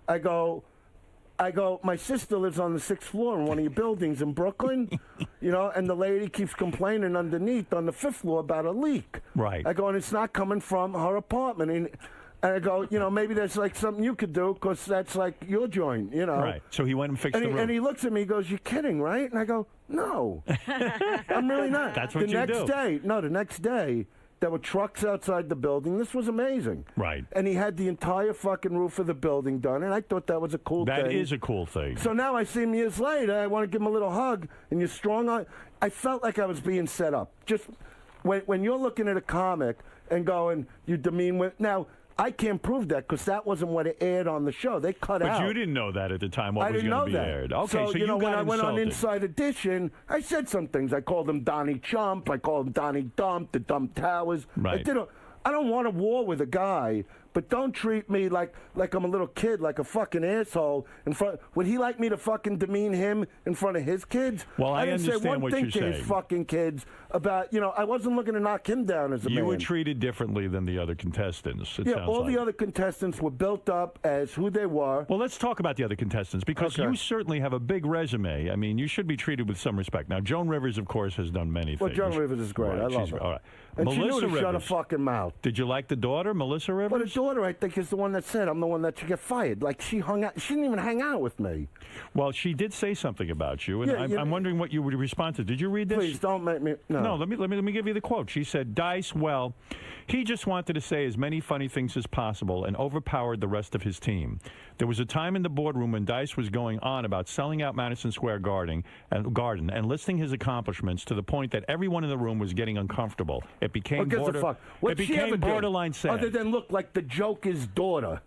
I go, my sister lives on the 6th floor in one of your buildings in Brooklyn, and the lady keeps complaining underneath on the 5th floor about a leak. Right. I go, and it's not coming from her apartment. And I go, maybe there's something you could do because that's your joint, Right. So he went and fixed the roof. And he looks at me, he goes, you're kidding, right? And I go, no, I'm really not. That's what you do. The next day, there were trucks outside the building. This was amazing. Right. And he had the entire fucking roof of the building done, and I thought that was a cool thing. That is a cool thing. So now I see him years later. I want to give him a little hug, and you're strong. I felt like I was being set up. Just when you're looking at a comic and going, you demean with now. I can't prove that because that wasn't what it aired on the show. They cut out. But you didn't know that at the time. What I was didn't going know to be that. aired? Okay, so you when got I went on insulted. Inside Edition, I said some things. I called him Donnie Chump. I called him Donnie Dump, the Dump Towers. Right. I don't want a war with a guy, but don't treat me like I'm a little kid, like a fucking asshole in front. Would he like me to fucking demean him in front of his kids? Well, I didn't understand say one what thing you're to saying. his fucking kids about, I wasn't looking to knock him down as a man. You were treated differently than the other contestants. It Yeah, sounds all like. the other contestants were built up as who they were. Well, let's talk about the other contestants because Okay. you certainly have a big resume. I mean, you should be treated with some respect. Now, Joan Rivers, of course, has done many Well, things. Joan Rivers is great. Right, I love she's- her. All right. And she knew Melissa to shut her Rivers. fucking mouth. Did you like the daughter, Melissa Rivers? Well, the daughter, I think, is the one that said, I'm the one that should get fired. Like, she hung out. She didn't even hang out with me. Well, she did say something about you, and Yeah, I'm wondering what you would respond to. Did you read this? Please, don't make me... No, let me give you the quote. She said, Dice, well, he just wanted to say as many funny things as possible and overpowered the rest of his team. There was a time in the boardroom when Dice was going on about selling out Madison Square Garden and listing his accomplishments to the point that everyone in the room was getting uncomfortable. It became Who gives a fuck? What'd she ever do borderline sad. other than look like the Joker's daughter?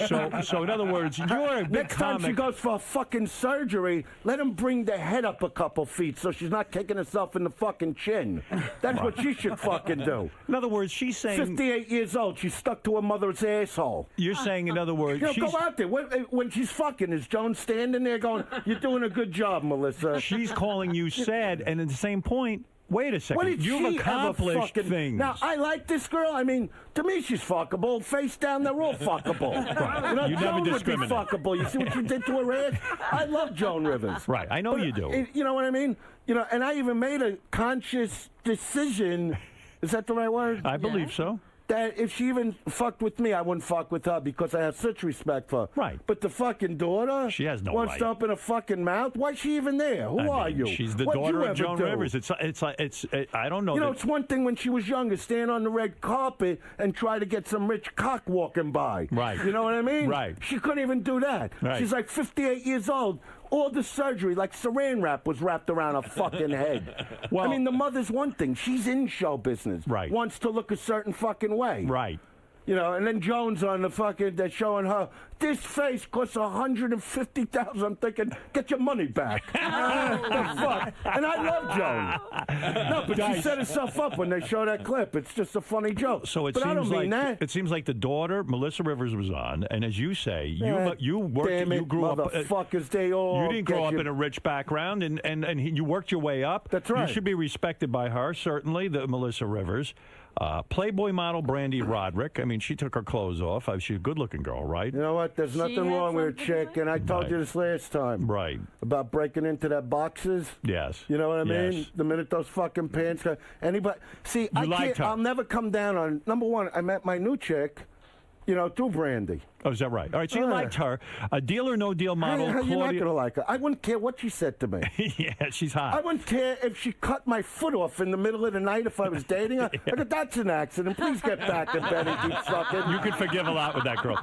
So in other words, you're a big Next time she comic. goes for a fucking surgery, let him bring the head up a couple feet so she's not kicking herself in the fucking chin. That's what she should fucking do. In other words, she's saying 58 years old. She's stuck to her mother's asshole. you're saying, in other words, she's, Go out there. When she's fucking, is Joan standing there going, "You're doing a good job, Melissa"? she's calling you sad, and at the same point, wait a second, What did you've she accomplished ever fucking, things. Now, I like this girl. I mean, to me, she's fuckable. Face down, they're all fuckable. Right. You never Joan would be discriminate. fuckable. You see what you did to her ass? I love Joan Rivers. Right, I know you do. You know what I mean? And I even made a conscious decision. Is that the right word? I believe so. That if she even fucked with me, I wouldn't fuck with her because I have such respect for her. Right. But the fucking daughter, She has no wants right. to open her fucking mouth. Why's she even there? Who are you? She's the What'd daughter you of ever Joan do? Rivers. It's I don't know. You know, that- it's one thing when she was younger, stand on the red carpet and try to get some rich cock walking by. Right. You know what I mean? Right. She couldn't even do that. Right. She's like 58 years old. All the surgery, like saran wrap, was wrapped around her fucking head. Well- I mean, the mother's one thing. She's in show business. Right. Wants to look a certain fucking way. right. And then Jones on the fucking, they're showing her, this face costs $150,000. I'm thinking, get your money back. The fuck? And I love Joan. No, but she set herself up when they show that clip. It's just a funny joke. So it but I seems don't mean like that. it seems like the daughter, Melissa Rivers, was on, and as you say, you worked, Damn it, you grew up. motherfuckers, they all You didn't grow get up you. in a rich background, and you worked your way up. That's right. You should be respected by her, certainly, the Melissa Rivers. Playboy model Brandy Roderick. I mean, she took her clothes off. She's a good-looking girl, right? You know what? There's nothing had wrong with a something chick, and I told you this last time. Right. About breaking into that boxes. Yes. You know what I mean? Yes. The minute those fucking pants got anybody. See, I liked can't. her. I'll never come down on. Number one, I met my new chick, through Brandy. Oh, is that right? All right, so you liked her. A Deal or No Deal model, You're not Claudia. gonna like her. I wouldn't care what she said to me. Yeah, she's I hot. wouldn't care if she cut my foot off in the middle of the night if I was dating her. I go, that's an accident. Please get back in bed and keep sucking. You could forgive a lot with that girl.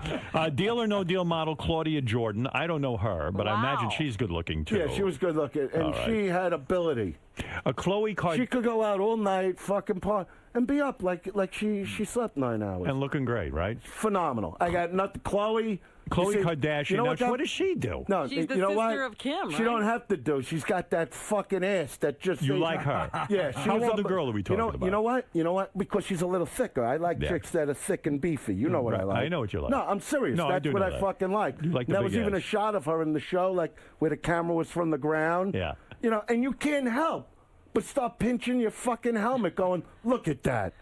Deal or No Deal model Claudia Jordan. I don't know her, but I imagine Wow. she's good-looking, too. Yeah, she was good looking, and All right. she had ability. Khloe She Kardashian. could go out all night, fucking party, and be up like she slept 9 hours. And looking great, right? Phenomenal. I got nothing. Khloe Kardashian. You know Now, what, what does she do? No, She's the you know sister what? of Kim, She right? don't have to do. She's got that fucking ass that just. You like her? Yeah. She How was old a up- girl are we talking about? You know what? You know what? Because she's a little thicker. I like Yeah. chicks that are thick and beefy. You know what I Right. like. I know what you like. No, I'm serious. No, I That's do what know I that. fucking like. You like the There big was even ass. a shot of her in the show, like where the camera was from the ground. Yeah. And you can't help but start pinching your fucking helmet, going, "Look at that."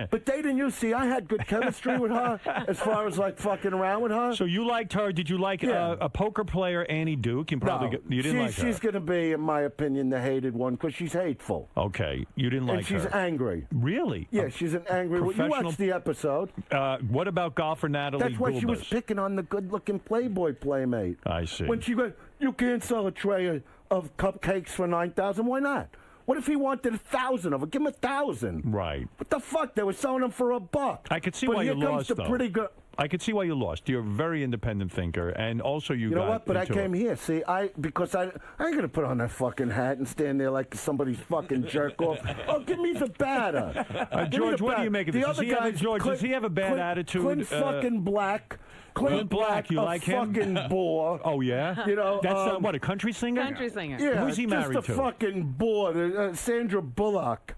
But they didn't. You see, I had good chemistry with her as far as like fucking around with her. So you liked her. Did you like Yeah. a poker player, Annie Duke? You probably you didn't like her. She's going to be, in my opinion, the hated one because she's hateful. Okay, you didn't And like she's her. angry. Really? Yeah, she's an angry one. You professional- watched the episode. What about golfer Natalie That's why she was Gulbis? picking on the good-looking Playboy playmate. I see. When she goes, you can't sell a tray of cupcakes for $9,000. Why not? What if he wanted 1,000 of them? Give him 1,000. Right. What the fuck? They were selling them for $1. I could see but why here you comes lost, the though. pretty girl. I could see why you lost. You're a very independent thinker, and also you You know got what? But I into came it. here. See, because I ain't gonna put on that fucking hat and stand there like somebody's fucking jerk off. Oh, give me the batter. Give me George, the what do batter. you make of The this? Does other he have a- guys, George, does he have a bad attitude? Clint fucking Black. Clint Black, you a like him? fucking bore. Oh yeah. That's what, a country singer? Country singer. Yeah, Who's he married just a to? fucking bore. Sandra Bullock.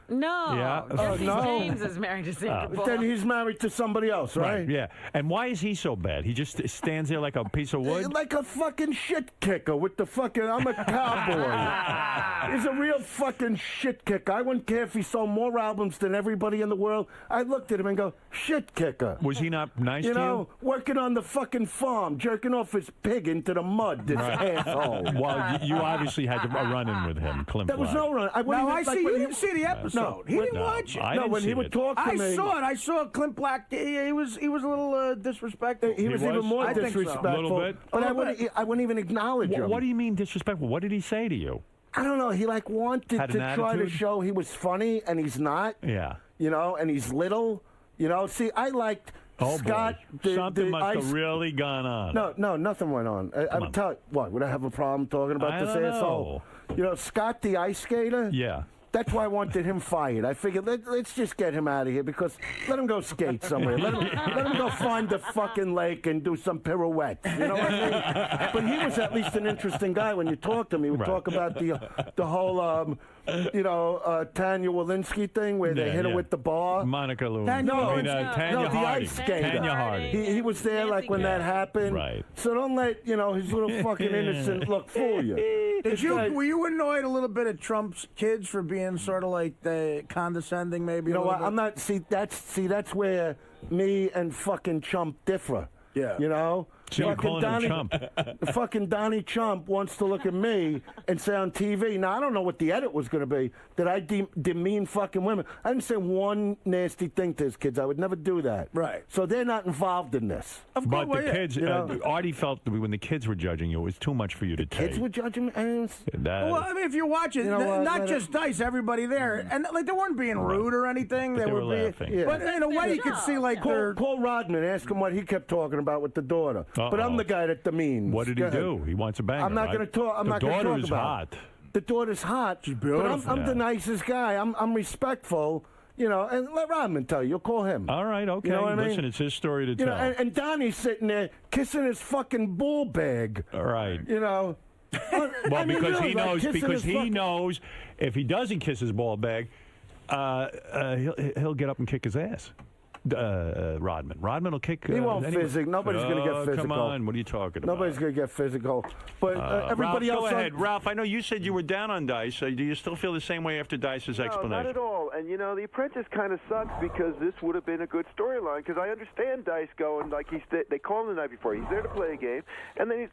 No. Yeah. Jesse no. James is married to Sandra Bullock. Then he's married to somebody else, right? Yeah. And why is he so bad? He just stands there like a piece of wood? Like a fucking shit kicker with the fucking, I'm a cowboy. He's a real fucking shit kicker. I wouldn't care if he sold more albums than everybody in the world. I looked at him and go, shit kicker. Was he not nice to You know, working on the fucking farm, jerking off his pig into the mud, this asshole. Well, you obviously had a run-in with him, Clint There was Black. no run. I wouldn't No, even, I like, see. when You he- didn't see the episode. He didn't watch it. I No, didn't when see he would it. talk to I me. saw it. I saw Clint Black. He was a little disrespectful. He was even more I think so. disrespectful. Little bit? But A I little wouldn't. I wouldn't even acknowledge him. What do you mean disrespectful? What did he say to you? I don't know. He like wanted Had to an try to attitude? show he was funny, and he's not. Yeah. You know, and he's little. You know. See, I liked Oh, Scott. boy. Something must ice- have really gone on. No, nothing went on. I'm on. telling. What? Would I have a problem talking about I this don't asshole? You know, Scott the ice skater. Yeah. That's why I wanted him fired. I figured let's just get him out of here because let him go skate somewhere. Let him go find the fucking lake and do some pirouettes. You know what I mean? But he was at least an interesting guy when you talk to him. He would talk about the whole Tanya Walensky thing where they hit her with the bar. Monica Lewinsky. Tanya Tanya the Harding. ice skater. Tanya Harding. He was there like when that happened. Right. So don't let his little fucking innocent look fool you. Were you annoyed a little bit at Trump's kids for being sort of like condescending, maybe? You know a what? little I'm not. That's where me and fucking Chump differ. Yeah. You know. So you're calling him Chump. Fucking Donnie Chump wants to look at me and say on TV. Now I don't know what the edit was going to be. That I demean fucking women. I didn't say one nasty thing to his kids. I would never do that. Right. So they're not involved in this. Of But course, the yeah. kids, Artie felt that when the kids were judging you, it was too much for you to take. Kids were judging me. Well, I mean, if you watch it, You know what? not Let just Dice, everybody there, and like they weren't being rude or anything. But they were being, laughing. Yeah. But in a way, you could see like they're. Call Rodman. Ask him what he kept talking about with the daughter. But I'm the guy that demeans. What did he Go ahead. do? He wants a banger. I'm not right? going to talk. I'm the not going to daughter talk is about hot. it. The daughter's hot. She's beautiful. But I'm the nicest guy. I'm respectful. You know, and let Rodman tell you. You'll call him. All right, okay. You know what I mean? Listen, it's his story to You tell. know, and Donnie's sitting there kissing his fucking bull bag. All right. You know. Well, I mean, because really, he like knows, kissing because his he fucking- knows, if he doesn't kiss his ball bag, he'll get up and kick his ass. Rodman. Rodman will kick. He won't anyway. physical. Nobody's going to get physical. Come on, what are you talking about? Nobody's going to get physical. But everybody Ralph, else. go ahead. Ralph, I know you said you were down on Dice. Do you still feel the same way after Dice's explanation? No, not at all. And, you know, The Apprentice kind of sucks because this would have been a good storyline because I understand Dice going, like, they call him the night before. He's there to play a game. And then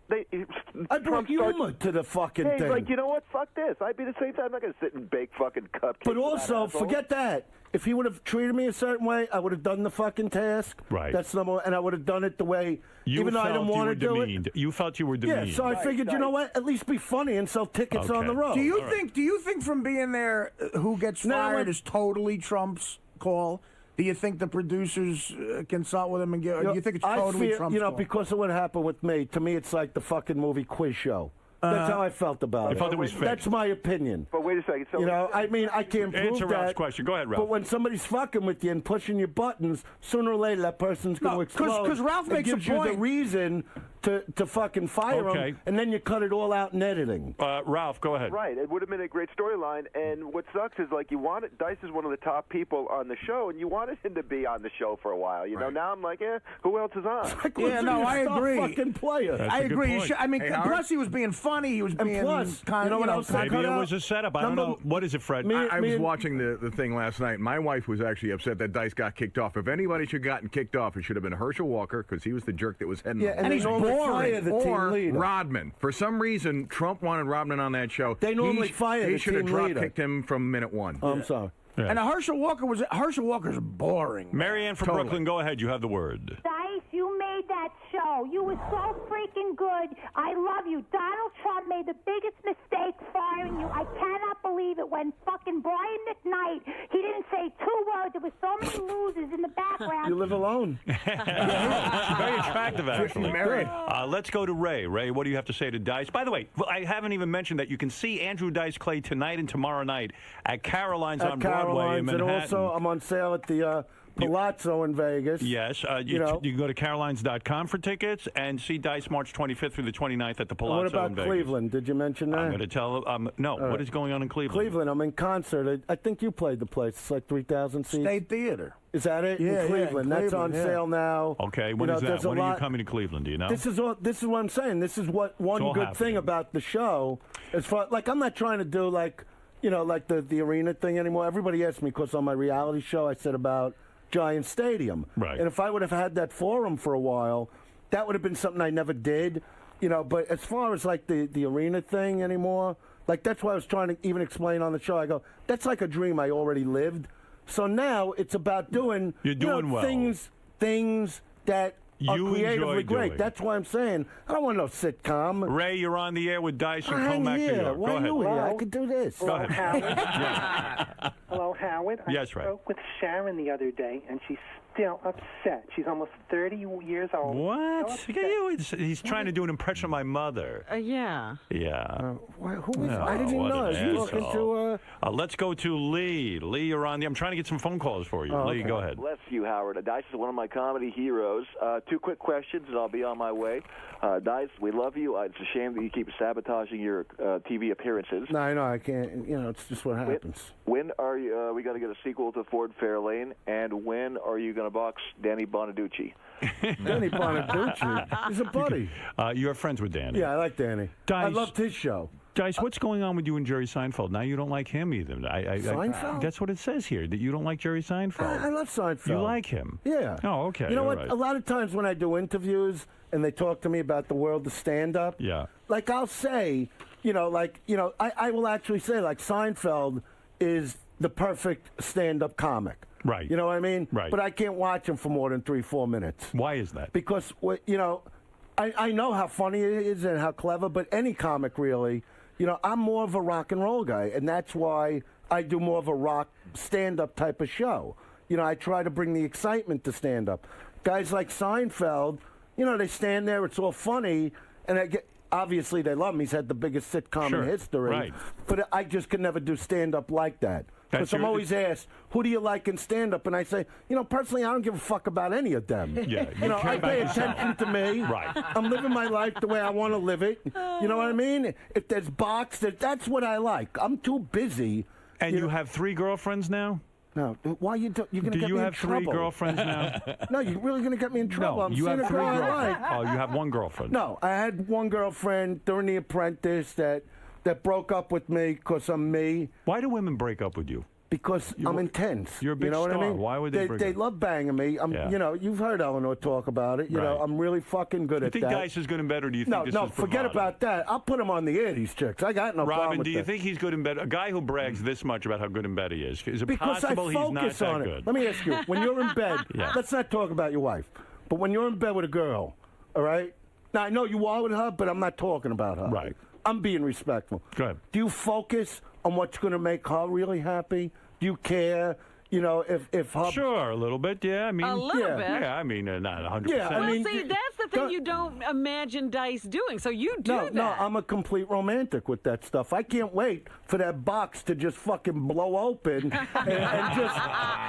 I brought Trump humor to the fucking He's thing. like, you know what? Fuck this. I'd be the same time. I'm not going to sit and bake fucking cupcakes. But for that also, asshole. forget that. If he would have treated me a certain way, I would have done the fucking task. Right. That's number one. And I would have done it the way, even though I didn't want to do it. You felt you were demeaned. Yeah, so I figured, you know what? At least be funny and sell tickets on the road. Do you think from being there, who gets No, fired I- is totally Trump's call? Do you think the producers consult with him and get? Or do you think it's totally Trump's call? because of what happened with me, to me, it's like the fucking movie Quiz Show. That's how I felt about it. I felt it was fake. That's my opinion. But wait a second. So You know, I mean, I can't prove Answer that. Ralph's question. Go ahead, Ralph. But when somebody's fucking with you and pushing your buttons, sooner or later that person's going to explode. because Ralph It makes a gives you the point. reason to fucking fire Okay. him, and then you cut it all out in editing. Ralph, go ahead. Right, it would have been a great storyline. And what sucks is like Dice is one of the top people on the show, and you wanted him to be on the show for a while. You know, now I'm like, who else is on? Like, Yeah, listen no, to your I star agree. Fucking player. That's I a good agree. point. I mean, Hey, Howard? plus he was being funny. He was And being plus, kind you know what else I Maybe cut it out? was a setup. I don't know. What is it, Fred? Me- I was and- watching the thing last night. My wife was actually upset that Dice got kicked off. If anybody should have gotten kicked off, it should have been Herschel Walker because he was the jerk that was heading Yeah, the and whole they he's normally boring. fire the team or leader. Rodman. For some reason, Trump wanted Rodman on that show. They normally fire He the should have team drop leader. kicked him from minute one. I'm sorry. Yeah. And Herschel Walker's boring. Marianne from Totally. Brooklyn, go ahead. You have the word. Dice, you made that show. You were so freaking good. I love you. Donald Trump made the biggest mistake firing you. I cannot believe it. When fucking Brian McKnight, he didn't say 2 words. There were so many losers in the background. You live alone. Very attractive, actually. Married. Let's go to Ray. Ray, what do you have to say to Dice? By the way, I haven't even mentioned that you can see Andrew Dice Clay tonight and tomorrow night at Caroline's on Broadway in Caroline's, and Manhattan. also I'm on sale at the Palazzo in Vegas. Yes. You know. You can go to carolines.com for tickets and see Dice March 25th through the 29th at the Palazzo What about in Vegas. Cleveland? Did you mention that? I'm going to tell no. What is going on in Cleveland? Cleveland, I'm in concert. I think you played the place. It's like 3,000 seats. State Theater. Is that it? Yeah, in Cleveland. in That's on Cleveland, sale now. Okay, when is that? When are you coming to Cleveland? Do you know? This is what I'm saying. This is what one good thing about the show. As far like I'm not trying to do like the arena thing anymore. Everybody asks me because on my reality show I said about Giant Stadium. Right. And if I would have had that forum for a while, that would have been something I never did. But as far as like the arena thing anymore, like that's why I was trying to even explain on the show. I go, that's like a dream I already lived. So now it's about doing, You're doing well. things that are You creatively enjoy great. doing. That's why I'm saying I don't want no sitcom. Ray, you're on the air with Dice and I'm Comac, New here. York. Why Go ahead. you here? I could do this. Go ahead. Howard. Hello, Howard. Yes, I Ray. spoke with Sharon the other day, and she's still upset. She's almost 30 years old. What? So Look at you. He's trying to do an impression of my mother. Yeah. Yeah. Who is? I didn't even what know. an I was talking asshole. to. Let's go to Lee. Lee, you're on the. I'm trying to get some phone calls for you. Lee, go ahead. Bless you, Howard. Dice is one of my comedy heroes. 2 quick questions, and I'll be on my way. Dice, we love you. It's a shame that you keep sabotaging your TV appearances. No, I know. I can't. It's just what happens. When are you? We got to get a sequel to Ford Fairlane, and when are you going to box Danny Bonaducci? Danny Bonaducci. He's a buddy. You're friends with Danny. Yeah, I like Danny. Dice, I loved his show. Dice, what's going on with you and Jerry Seinfeld? Now you don't like him either. Seinfeld? That's what it says here, that you don't like Jerry Seinfeld. I love Seinfeld. You like him? Yeah. Oh, okay. You know all what? right. A lot of times when I do interviews and they talk to me about the world of stand-up, like I'll say, I will actually say, like, Seinfeld is the perfect stand-up comic. Right. You know what I mean? Right. But I can't watch him for more than 3-4 minutes. Why is that? Because, I know how funny it is and how clever, but any comic really, I'm more of a rock and roll guy, and that's why I do more of a rock stand-up type of show. I try to bring the excitement to stand-up. Guys like Seinfeld, they stand there, it's all funny, and obviously they love him. He's had the biggest sitcom in history. Right. But I just could never do stand-up like that. Because I'm always asked, who do you like in stand-up? And I say, personally, I don't give a fuck about any of them. Yeah, I pay attention to me. Right. I'm living my life the way I want to live it. You know what I mean? If there's box, that's what I like. I'm too busy. And you have 3 girlfriends now? No. Why you're going to get me in trouble? Do you have 3 girlfriends now? No, you're really going to get me in trouble. No, I'm you seeing have a 3 girl I girlfriends. like. Oh, you have 1 girlfriend. No, I had 1 girlfriend during The Apprentice that broke up with me because I'm me. Why do women break up with you? Because I'm intense. You're a big you know star. What I mean? Why would they break They up? love banging me. You've heard Eleanor talk about it. You know, I'm really fucking good You at think that. Dice is good in bed, or do you think this No, is forget bravado? about that. I'll put him on the air, these chicks. I got no problem Robin, with do you that. think he's good in bed? A guy who brags this much about how good in bed he is it Because possible I he's not focus that on it. good? Let me ask you, when you're in bed, Yeah. let's not talk about your wife, but when you're in bed with a girl, all right? Now, I know you are with her, but I'm not talking about her. Right. I'm being respectful. Go ahead. Do you focus on what's going to make her really happy? Do you care? If her... Sure, a little bit, yeah. I mean, A little bit. Yeah, I mean, not 100%. Yeah, I mean, see, that's the thing you don't imagine Dice doing. So you do that. No, I'm a complete romantic with that stuff. I can't wait for that box to just fucking blow open and just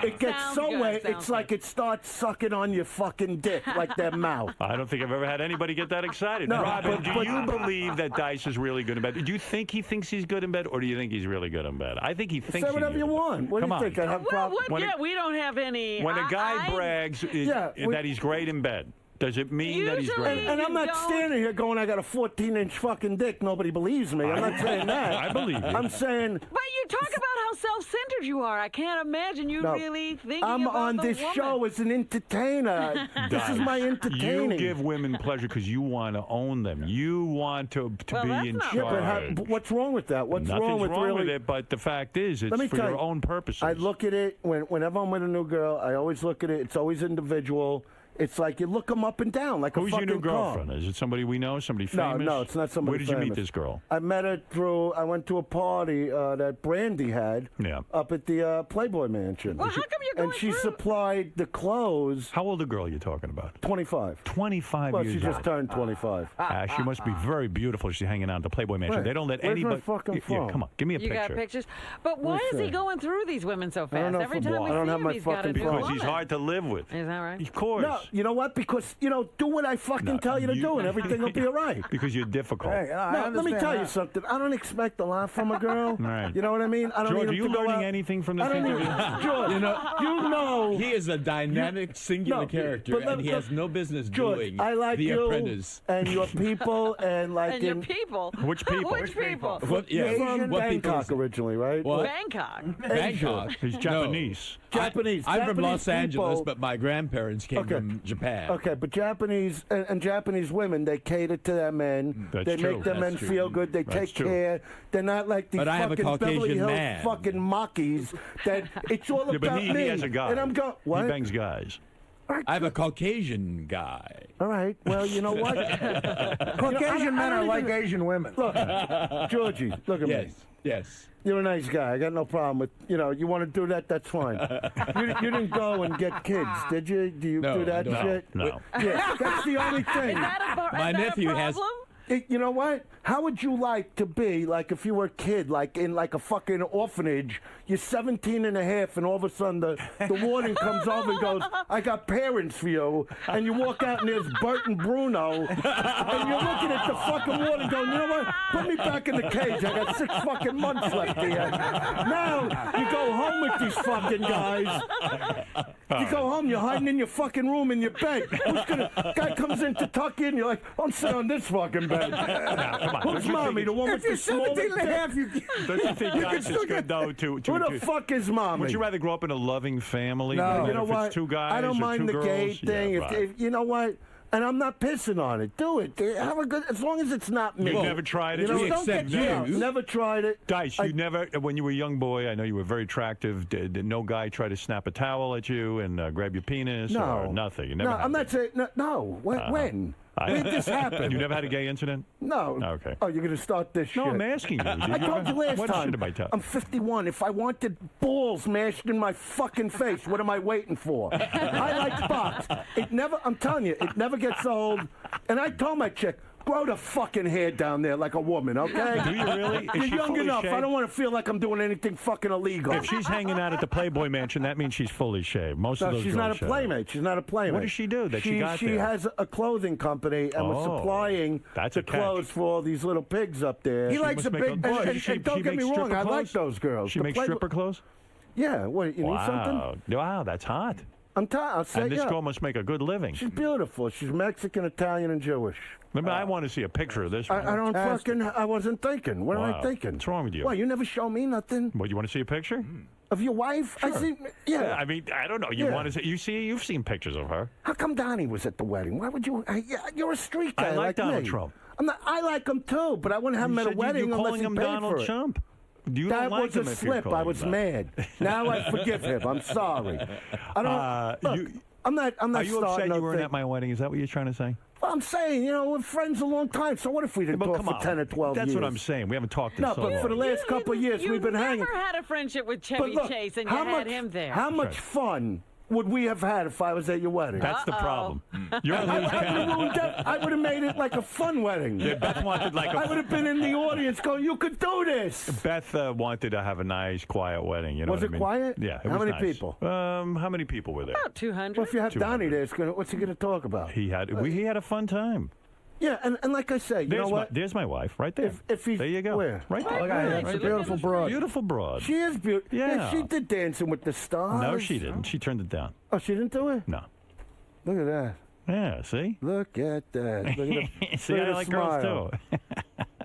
it gets Sounds so good, wet. sounds It's like it starts sucking on your fucking dick like that mouth. I don't think I've ever had anybody get that excited. No, Robin, but- do you believe that Dice is really good in bed? Do you think he thinks he's good in bed, or do you think he's really good in bed? I think he thinks Say he's whatever good you in bed. want. What do Come you on. think? I have Well, problems. we don't have any. When a guy I- brags we- that he's great in bed, does it mean that he's great? Usually- And I'm not You don't- standing here going, I got a 14-inch fucking dick. Nobody believes me. I'm not saying that. I believe you. I'm saying... But you talk about how self-centered you are. I can't imagine you No, really thinking I'm about on the this woman. show as an entertainer. This is my entertaining. You give women pleasure because you want to own them. You want to Well, be that's in not charge. Yeah, but what's wrong with that? What's Nothing's wrong with really... it, but the fact is, it's Let me for tell your you, own purposes. I look at it whenever I'm with a new girl. I always look at it. It's always individual. It's like you look them up and down like Who's a fucking your new car. girlfriend? Is it somebody we know? Somebody famous? No, it's not somebody Where did you meet famous. this girl? I met her through. I went to a party that Brandy had up at the Playboy Mansion. Well, how come you're going And she through? supplied the clothes. How old a girl are you talking about? 25. 25 Well, years she just old. turned 25. She must be very beautiful. She's hanging out at the Playboy Mansion. Right. They don't let Where's my anybody. fucking Yeah, phone? come on, give me a You picture. got pictures? But why Let's is he see. going through these women so I don't fast? know Every for time what. we I don't see have him, my he's got a fucking new phone. Because he's woman. hard to live with. Is that right? Of course. No, you know what? Because, do what I fucking tell you to do and everything will be all right. Because you're difficult. Hey, I No, let me understand tell you that. something. I don't expect a lot from a girl. Right. You know what I mean? I don't George, need are you to go learning out. anything from this I don't interview? need, George, you know, He is a dynamic, singular No, character, but and he has no business George, doing I like The you Apprentice. and your people and like And your people. Which people? Which people? What, You're yeah, from what people Bangkok is- originally, right? What? Bangkok. Bangkok. He's Japanese. Japanese. I'm from Japanese Los Angeles, people- but my grandparents came Okay. from Japan. Okay, but Japanese and Japanese women, they cater to their men. That's they true. make their men That's true. feel good. They That's take true. care. They're not like these But I have a fucking Beverly Caucasian Hills man. fucking mockies that it's all Yeah, but about he me. has a guy. And I'm going, what? He bangs guys. I have a Caucasian guy. All right. Well, you know what? Caucasian men are like Asian women. Look, Georgie, look at me. Yes, yes. You're a nice guy. I got no problem with, you want to do that, that's fine. you didn't go and get kids, did you? Do you No, do I that don't. shit? No. Yeah, that's the only Is thing. that a, My is that nephew a has- problem? You know what? How would you like to be, like, if you were a kid, like, in, like, a fucking orphanage, you're 17 and a half, and all of a sudden the warden comes over and goes, I got parents for you, and you walk out and there's Bert and Bruno, and you're looking at the fucking warden going, you know what? Put me back in the cage. I got 6 fucking months left here. Now, you go home with these fucking guys. You go home, you're hiding in your fucking room in your bed. Guy comes in to tuck you in, you're like, I'm sitting on this fucking bed. Come on. Who's mommy? The one with the small 17 and a half, you Don't you think, guys, it's good, though, to Who the fuck is mommy? Would you rather grow up in a loving family? No. than You know if what? It's 2 guys I don't or mind 2 the girls? gay thing. Yeah, If- right. if, you know what? And I'm not pissing on it. Do it. Have a good. As long as it's not me. You've never tried it? You know, We don't accept get you. Never tried it. Dice, you never, when you were a young boy, I know you were very attractive. Did no guy try to snap a towel at you and grab your penis No. or nothing? You never No, had I'm not that. saying. No. When? When did this happen? You never had a gay incident? No. Okay. Oh, you're going to start this shit. No, I'm asking you. I told you last what time. shit have I told? I'm 51. If I wanted balls mashed in my fucking face, what am I waiting for? I like spots. I'm telling you, it never gets old. And I told my chick, grow the fucking hair down there like a woman, okay? Do you really? Is You're she young fully enough. shaved? I don't want to feel like I'm doing anything fucking illegal. If she's hanging out at the Playboy Mansion, that means she's fully shaved. Most of No, those she's girls not a shave. playmate. She's not a playmate. What does she do that she got She there? has a clothing company and was Oh, supplying that's the a catch. clothes for all these little pigs up there. He likes must a make big a- bush. And don't get me makes wrong, stripper I like clothes? those girls. She The makes Playboy- stripper clothes? Yeah, what, you need something? Wow, that's hot. I'll say, And this yeah. girl must make a good living. She's beautiful. She's Mexican, Italian, and Jewish. Remember, I want to see a picture of this one. I don't fucking, I wasn't thinking. What am Wow. I thinking? What's wrong with you? Well, you never show me nothing. What, you want to see a picture? Of your wife? I see, yeah. I mean, I don't know. You Yeah. want to see? You've seen pictures of her. How come Donnie was at the wedding? Why would you? You're a street guy I like Donald me. Trump. I like him too, but I wouldn't have him at a wedding you're unless calling he him paid Donald for it. Trump. You That don't like was him a if you're slip. I calling was him mad. Now I forgive him. I'm sorry. I don't. Look, I'm not. I'm not Are you starting upset no you weren't thing. at my wedding? Is that what you're trying to say? Well, I'm saying, we're friends a long time. So what if we didn't But talk come for on. 10 or 12 That's years? what I'm saying. We haven't talked in No, so but long. for the last couple of years, we've been hanging. You never had a friendship with But Chevy look, Chase, and you had him there. How much fun would we have had if I was at your wedding? That's the problem. You're I would have made it like a fun wedding. Yeah, Beth wanted like a. I would have been in the audience going, "You could do this." Beth wanted to have a nice, quiet wedding. You know Was what it I mean? quiet? Yeah. It How was many nice. people? How many people were there? About 200. Well, if you have 200. Donnie there, what's he going to talk about? He had a fun time. Yeah, and like I say, you know what? There's my wife right there. If he's there you go. where? Right there. Look at her. That's a beautiful broad. Beautiful broad. She is beautiful. Yeah. She did Dancing with the Stars. No, she didn't. She turned it down. Oh, she didn't do it? No. Look at that. Yeah. See. Look at that. Look at the, See, look at I the like smile. girls too.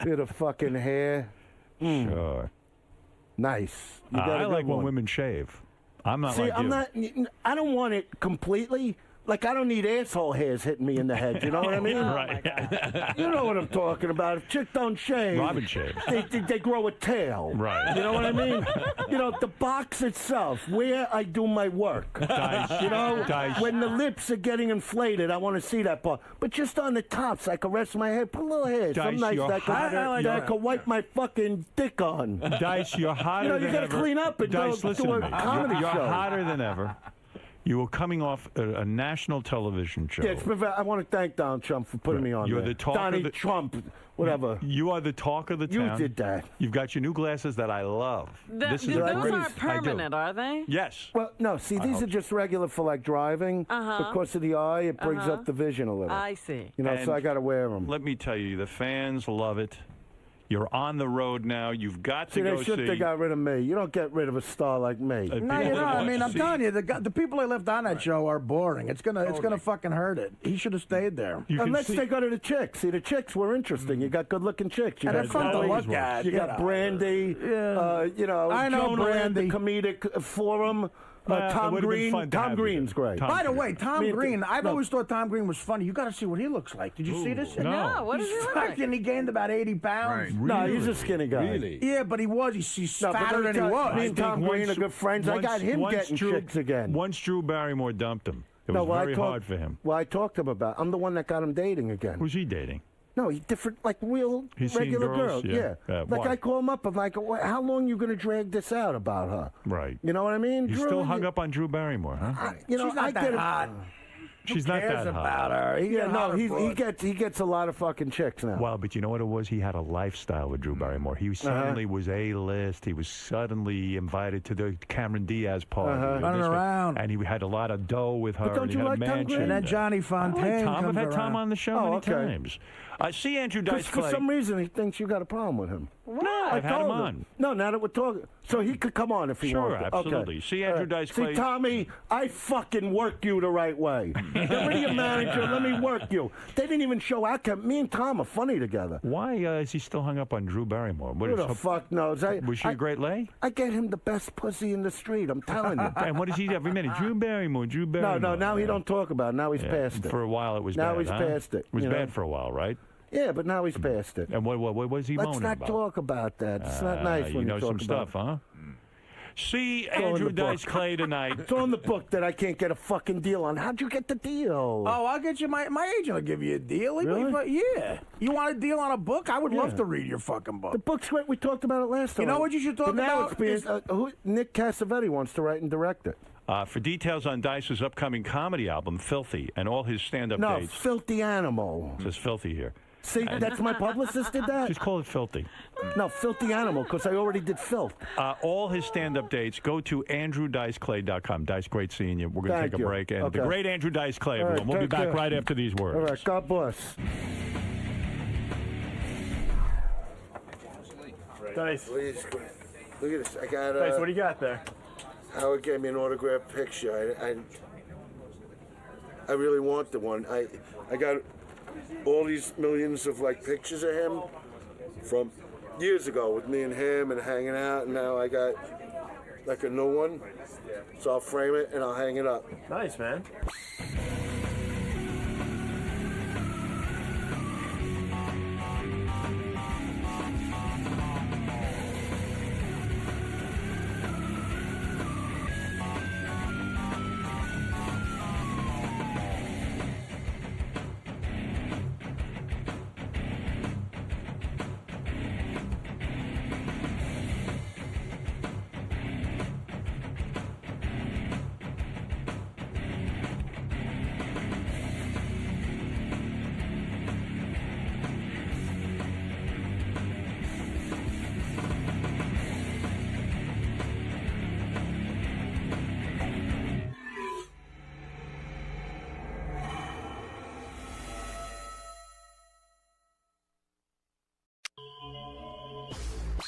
Look at the fucking hair. Sure. Nice. You got a I good like when one. women shave. I'm not See, like I'm you. not. I don't want it completely. Like, I don't need asshole hairs hitting me in the head. You know what I mean? Right. You know what I'm talking about. If chicks don't shave, Robin shaves. They grow a tail. Right. You know what I mean? You know, the box itself, where I do my work. Dice. You know, Dice. when the lips are getting inflated, I want to see that part. But just on the tops, I can rest my head, put a little hair, Dice, some nice you're that I can wipe my fucking dick on. Dice, you're hotter You know, you than gotta ever. clean up and Dice, do listen a to me. comedy You're show. hotter than ever. You were coming off a national television show. Yeah, I want to thank Donald Trump for putting me on You're there. the talk Donnie of the Trump, whatever. You are the talk of the You town. did that. You've got your new glasses that I love. This is Those a great. aren't permanent, are they? Yes. Well, no, see, these are just regular for like driving. Because of the eye, it brings up the vision a little. I see. You know, so I got to wear them. Let me tell you, the fans love it. You're on the road now. You've got to go they should see. have got rid of me. You don't get rid of a star like me. No, you know, I mean, I'm telling you, the people I left on that show are boring. It's gonna fucking hurt it. He should have stayed there. Unless they go to the chicks. See, the chicks were interesting. You got good-looking chicks. You And got they're fun to Zoe, look at. You got Brandy. You know, I know Jonah Land, the Brandy. comedic forum. It Tom would've been Green. fun to Tom have you Green's there. great. By the way, Tom Green, I've no. always thought Tom Green was funny. You got to see what he looks like. Did you see this? No, what does he look like? Fucking, he gained about 80 pounds. No, he's a skinny guy. Really? Yeah, but he's No, but fatter let me than he tell you, was. Me and Tom Green are good friends. I got him getting chicks again. Once Drew Barrymore dumped him. It was very hard for him. Well, I talked to him about. I'm the one that got him dating again. Who's he dating? No, he's different, like real He's seeing regular girls? girl. Yeah. Like why? I call him up. I'm like, how long you going to drag this out about her? Right. You know what I mean? He's Drew, still hung up on Drew Barrymore, huh? You know, She's not I that get him. hot. She's not cares that hot. about her? Yeah, no, he gets a lot of fucking chicks now. Well, but you know what it was? He had a lifestyle with Drew Barrymore. He suddenly was A-list. He was suddenly invited to the Cameron Diaz party. Running around. And he had a lot of dough with her. But don't and he you had like a Tom mansion. Green? And then Johnny I Fontaine like Tom. I've comes had Tom around. on the show many times. See Andrew Dice For Clay. some reason, he thinks you got a problem with him. No, I've had him on. No, now that we're talking. So he could come on if he Sure, wanted. absolutely. Okay. See Andrew Dice Clay. See, Tommy, I fucking work you the right way. Get rid of your manager. Let me work you. They didn't even show outcome. Me and Tom are funny together. Why is he still hung up on Drew Barrymore? What Who is the fuck knows? Was she a great lay? I get him the best pussy in the street. I'm telling you. And what does he do every minute? Drew Barrymore, Drew Barrymore. No, now he don't talk about it. Now he's Yeah, past it. For a while it was Now bad, he's huh? past it, It was you know? bad for a while, right? Yeah, but now he's past it. And what was he Let's moaning not about? talk about that. It's not nice You when know you talk some stuff, about huh? See It's all in Andrew the book. Dice Clay tonight. It's on the book that I can't get a fucking deal on. How'd you get the deal? Oh, I'll get you. My agent will give you a deal. Really? Yeah. You want a deal on a book? I would love Yeah. to read your fucking book. The book's great. We talked about it last time. You know what you should talk But now about? It's being, Nick Cassavetes wants to write and direct it. For details on Dice's upcoming comedy album, Filthy, and all his stand-up No, dates. Filthy Animal. It says Filthy here. See, that's my publicist did that? Just call it Filthy. No, Filthy Animal, because I already did filth. All his stand-up dates, go to AndrewDiceClay.com. Dice, great seeing you. We're going to Thank take a you. break. And the Okay. great Andrew Dice Clay, All right, everyone. We'll be take back care. right after these words. All right, God bless. Dice. Please, look at this. I got. Dice, what do you got there? Howard gave me an autographed picture. I really want the one. I got all these millions of like pictures of him from years ago with me and him and hanging out, and now I got like a new one. So I'll frame it and I'll hang it up. Nice, man.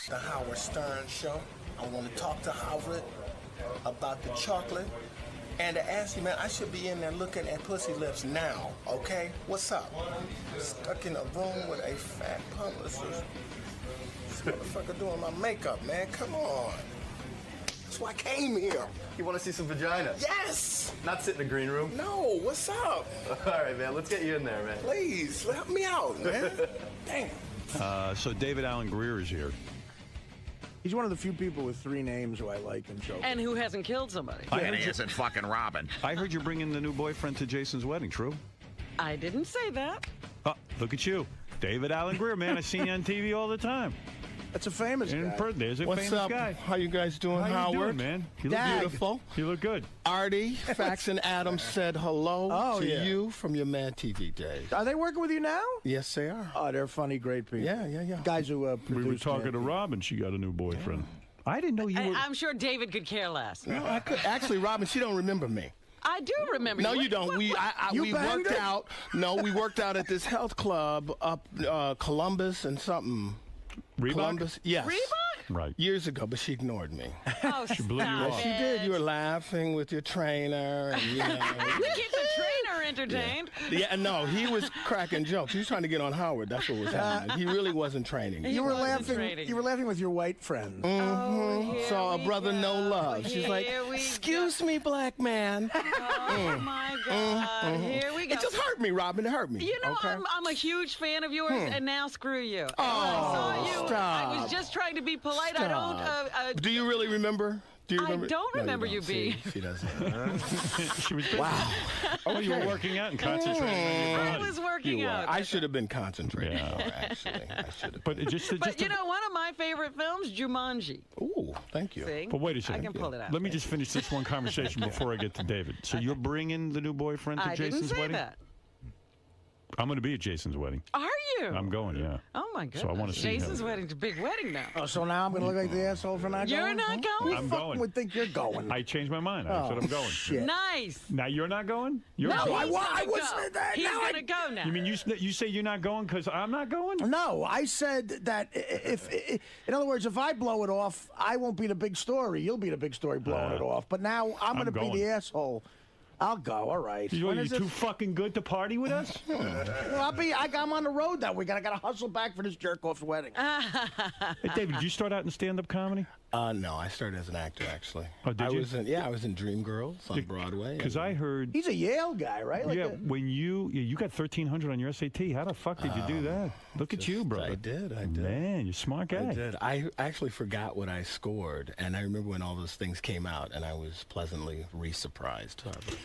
The Howard Stern Show. I want to talk to Howard about the chocolate and to ask you, man, I should be in there looking at pussy lips now, okay? What's up? Stuck in a room with a fat publicist. This motherfucker doing my makeup, man. Come on. This why I came here. You want to see some vagina? Yes. Not sit in the green room? No, what's up? All right, man. Let's get you in there, man. Please, help me out, man. Damn. So David Allen Greer is here. He's one of the few people with 3 names who I like in show. And who hasn't killed somebody. And he isn't fucking Robin. I heard you're bringing the new boyfriend to Jason's wedding, true? I didn't say that. Oh, look at you. David Allen Greer, man. I see you on TV all the time. That's a famous guy. There's a What's famous up? guy. How you guys doing, How you Howard? doing, man? You look Dag. Beautiful. You look good. Artie, Fax, and Adams said hello to yeah. you from your Mad TV days. Are they working with you now? Yes, they are. Oh, they're funny, great people. Yeah. Guys who We produce. were talking to Robin. She got a new boyfriend. I didn't know you were. I'm sure David could care less. No, I could. Actually, Robin, she don't remember me. I do remember. No, you don't. We banged worked her? out. No, we worked out at this health club up Columbus and something. Reebok? Columbus, yes. Reebok? Right. Years ago, but she ignored me. Oh, She blew you stop off. it. She did. You were laughing with your trainer, and you know. We keep the trainer entertained. Yeah, no, he was cracking jokes. He was trying to get on Howard. That's what was happening. He really wasn't training. You were wasn't laughing. training. You were laughing with your white friends. Here Saw a we brother, no go. love. She's like, Here we excuse me, black man. Oh my God! Here we go. It just hurt me, Robin. It hurt me. You know, okay? I'm a huge fan of yours, and now screw you. Oh, I saw you. I stop. was just trying to be polite. I don't. Do you really remember? Do you I remember? don't No, remember don't. you being. See, she doesn't. She was. Wow. Oh, you were working out and concentrating on your I body. was working You were. out. I should have been concentrating Yeah. more, actually. I should have. But But you know, one of my favorite films, Jumanji. Ooh, thank you. See? But wait a I second. can pull it out. Let me just finish this one conversation before I get to David. So you're bringing the new boyfriend to I Jason's didn't say wedding? that. I'm going to be at Jason's wedding. Are you? I'm going, yeah. Oh my goodness. So I wanna see him. Jason's wedding's a big wedding now. Oh, so now I'm going to look like the asshole for not You're going? not going? I'm Who going. would think you're going? I changed my mind. I said I'm going. Shit. Nice. Now you're not going? You're No, going? he's I gonna wasn't go. at that. He's No, I- gonna go now. You mean you say you're not going because I'm not going? No, I said that if, in other words, if I blow it off, I won't be the big story. You'll be the big story blowing it off. But now I'm going to be going. the asshole. I'll go. All right. You, When are is you it? too fucking good to party with us? Well, I'm on the road that week. I got to hustle back for this jerk off's wedding. Hey, David, did you start out in stand-up comedy? No, I started as an actor, actually. Oh, did I you? was in Dreamgirls on Broadway. Because and- I heard. He's a Yale guy, right? Like Yeah, a- when you got 1,300 on your SAT. How the fuck did you do that? Look at you, brother. I did. Man, you're a smart guy. I did. I actually forgot what I scored, and I remember when all those things came out, and I was pleasantly re-surprised.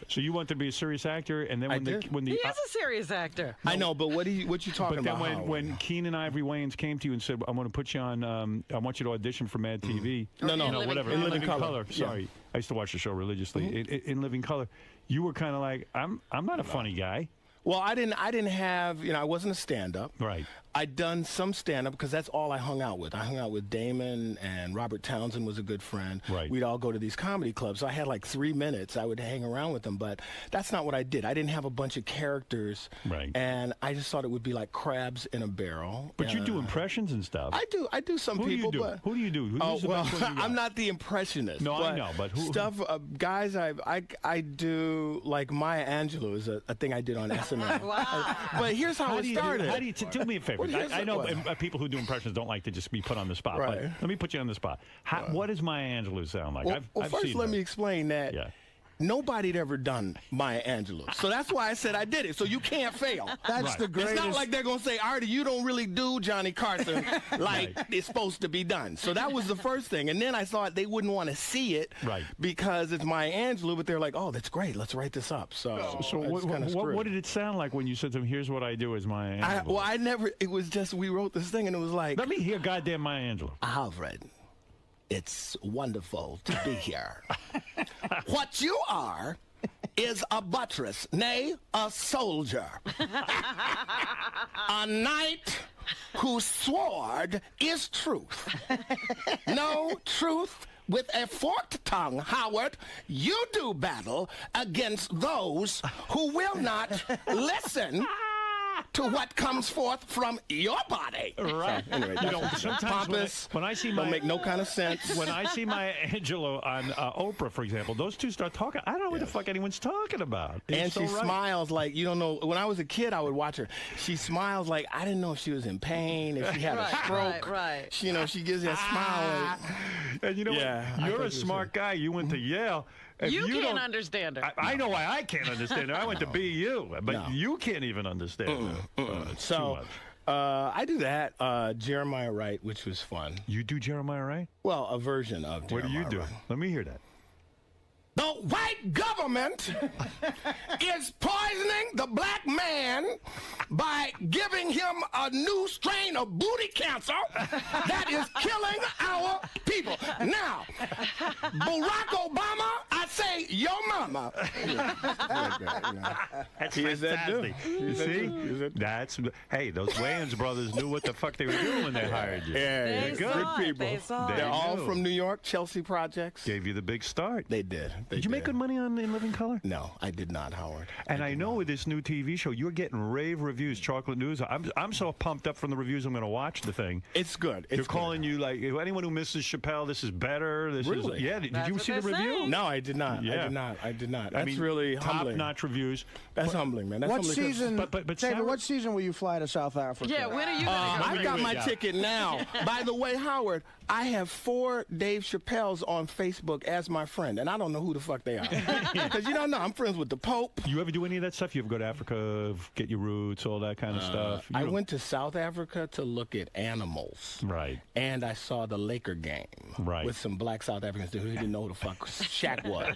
So you wanted to be a serious actor, and then I when did. the He is a serious actor. I know, but what you talking but then about? when Keenan Ivory Wayans came to you and said, "I'm going to put you on, I want you to audition for Mad TV." No, whatever. In Living Color. Sorry, I used to watch the show religiously. In Living Color, you were kind of like, I'm not a funny guy. Well, I didn't have, I wasn't a stand-up. Right. I'd done some stand-up because that's all I hung out with. I hung out with Damon, and Robert Townsend was a good friend. Right. We'd all go to these comedy clubs. So I had like 3 minutes. I would hang around with them, but that's not what I did. I didn't have a bunch of characters. Right. And I just thought it would be like crabs in a barrel. But you do impressions and stuff. I do some Who people. do you do? But, Who do you do? Who's the well, best one you got? I'm not the impressionist. No, I know, but who? Stuff, guys, I do, like Maya Angelou is a thing I did on SNL. Wow. But here's how it started. How do you do me a favor? Well, here's I know what- people who do impressions don't like to just be put on the spot. Right. But let me put you on the spot. What does Maya Angelou sound like? Well, I've first, seen let her. me explain that. Yeah. Nobody had ever done Maya Angelou. So that's why I said I did it. So you can't fail. That's the greatest. It's not like they're going to say, Artie, you don't really do Johnny Carson like it's supposed to be done. So that was the first thing. And then I thought they wouldn't want to see it because it's Maya Angelou, but they're like, oh, that's great. Let's write this up. So what did it sound like when you said to them, here's what I do as Maya Angelou? I never, it was just, we wrote this thing and it was like. Let me hear goddamn Maya Angelou. Alfred, it's wonderful to be here. What you are is a buttress, nay, a soldier. A knight whose sword is truth. No truth with a forked tongue, Howard, you do battle against those who will not listen to what comes forth from your body. Right. So, anyway, You know, that's sometimes pompous. when I see don't make no kind of sense. When I see Maya Angelou on Oprah, for example, those two start talking. I don't know what the fuck anyone's talking about. And so she right. smiles like, you don't know. When I was a kid, I would watch her. She smiles like, I didn't know if she was in pain, if she had a stroke. Right. She, you know, she gives that smile. And you know Yeah, what? You're a smart guy. You went to Yale. If You can't don't- understand her. I know why I can't understand her. I went to BU, but No. you can't even understand her. It's too So, much. I do that. Jeremiah Wright, which was fun. You do Jeremiah Wright? Well, a version of What Jeremiah do you do? Wright. Let me hear that. The white government is poisoning the black man by giving him a new strain of booty cancer that is killing our people. Now, Barack Obama, I say your mama. That's He is that fantastic. dude. You see? That's hey, those Wayans brothers knew what the fuck they were doing when they hired you. Yeah, They good saw it. people. They saw it. They're all knew. from New York, Chelsea Projects. Gave you the big start. They did. Did you make good money on In Living Color? No, I did not, Howard. And I know with this new TV show, you're getting rave reviews, Chocolate News. I'm so pumped up from the reviews, I'm going to watch the thing. It's good. They're calling you like, anyone who misses Chappelle, this is better. This Really? is, yeah. Did That's you what see the they're review? saying. No, I did not. Yeah. I did not. I That's mean, really humbling. top-notch reviews. That's humbling, man. That's What humbling 'cause- season, but David, Sarah- what season will you fly to South Africa? Yeah, when are you going to I've got my Yeah. ticket now. By the way, Howard, I have 4 Dave Chappelles on Facebook as my friend, and I don't know who the fuck they are. Because you don't know, I'm friends with the Pope. You ever do any of that stuff? You ever go to Africa, get your roots, all that kind of stuff? You I don't- went to South Africa to look at animals. Right. And I saw the Laker game. Right. With some black South Africans who didn't know who the fuck Shaq was.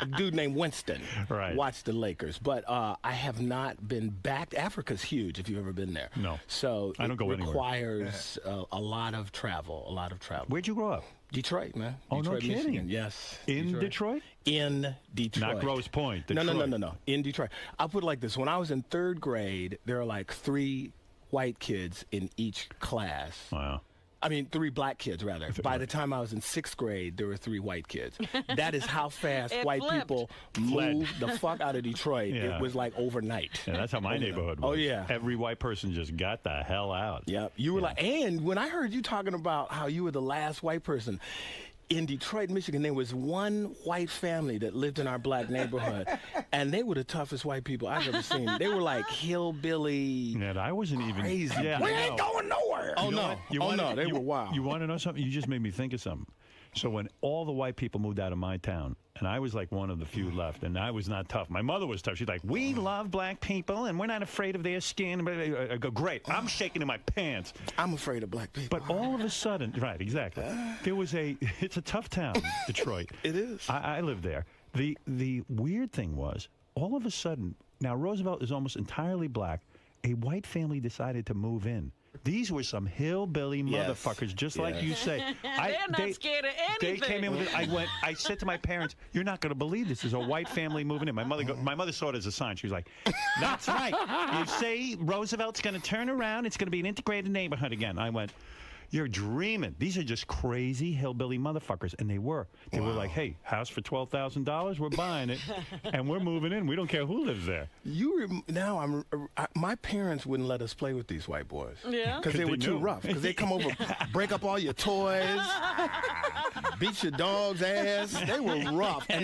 A dude named Winston. Right. Watched the Lakers. But I have not been back. Africa's huge if you've ever been there. No. So I don't go it anywhere. requires a lot of travel. Where'd you grow up? Detroit, man. Oh, no Detroit, kidding. Michigan. Yes. In Detroit? In Detroit. Not Grosse Pointe, No. Detroit. In Detroit. I'll put it like this. When I was in 3rd grade, there were like 3 white kids in each class. Wow. I mean, 3 black kids, rather. By the time I was in 6th grade, there were 3 white kids. That is how fast It white flipped. people Fled. moved the fuck out of Detroit. Yeah. It was like overnight. Yeah, that's how my neighborhood was. Oh, yeah. Every white person just got the hell out. Yep. You were like, and when I heard you talking about how you were the last white person, in Detroit, Michigan, there was one white family that lived in our black neighborhood, and they were the toughest white people I've ever seen. They were like hillbilly. Yeah, I wasn't crazy. even. Yeah, We I ain't know. going nowhere. Oh, You know no. what? You Oh, wanna- no. They you- were wild. You want to know something? You just made me think of something. So when all the white people moved out of my town, and I was like one of the few left, and I was not tough. My mother was tough. She's like, we love black people, and we're not afraid of their skin. I go, great. I'm shaking in my pants. I'm afraid of black people. But all of a sudden, right, exactly. There was it's a tough town, Detroit. It is. I lived there. The weird thing was, all of a sudden, now Roosevelt is almost entirely black. A white family decided to move in. These were some hillbilly Yes. motherfuckers, just like you say. They're not scared of They anything. came in with it. I said to my parents, "You're not going to believe this. Is a white family moving in." My mother saw it as a sign. She was like, "That's right. You say Roosevelt's going to turn around. It's going to be an integrated neighborhood again." I went, "You're dreaming. These are just crazy hillbilly motherfuckers," and they were. They were like, "Hey, house for $12,000. We're buying it, and we're moving in. We don't care who lives there." My parents wouldn't let us play with these white boys. Yeah? Because they were too knew. rough. Because they come over, break up all your toys, beat your dog's ass. They were rough. And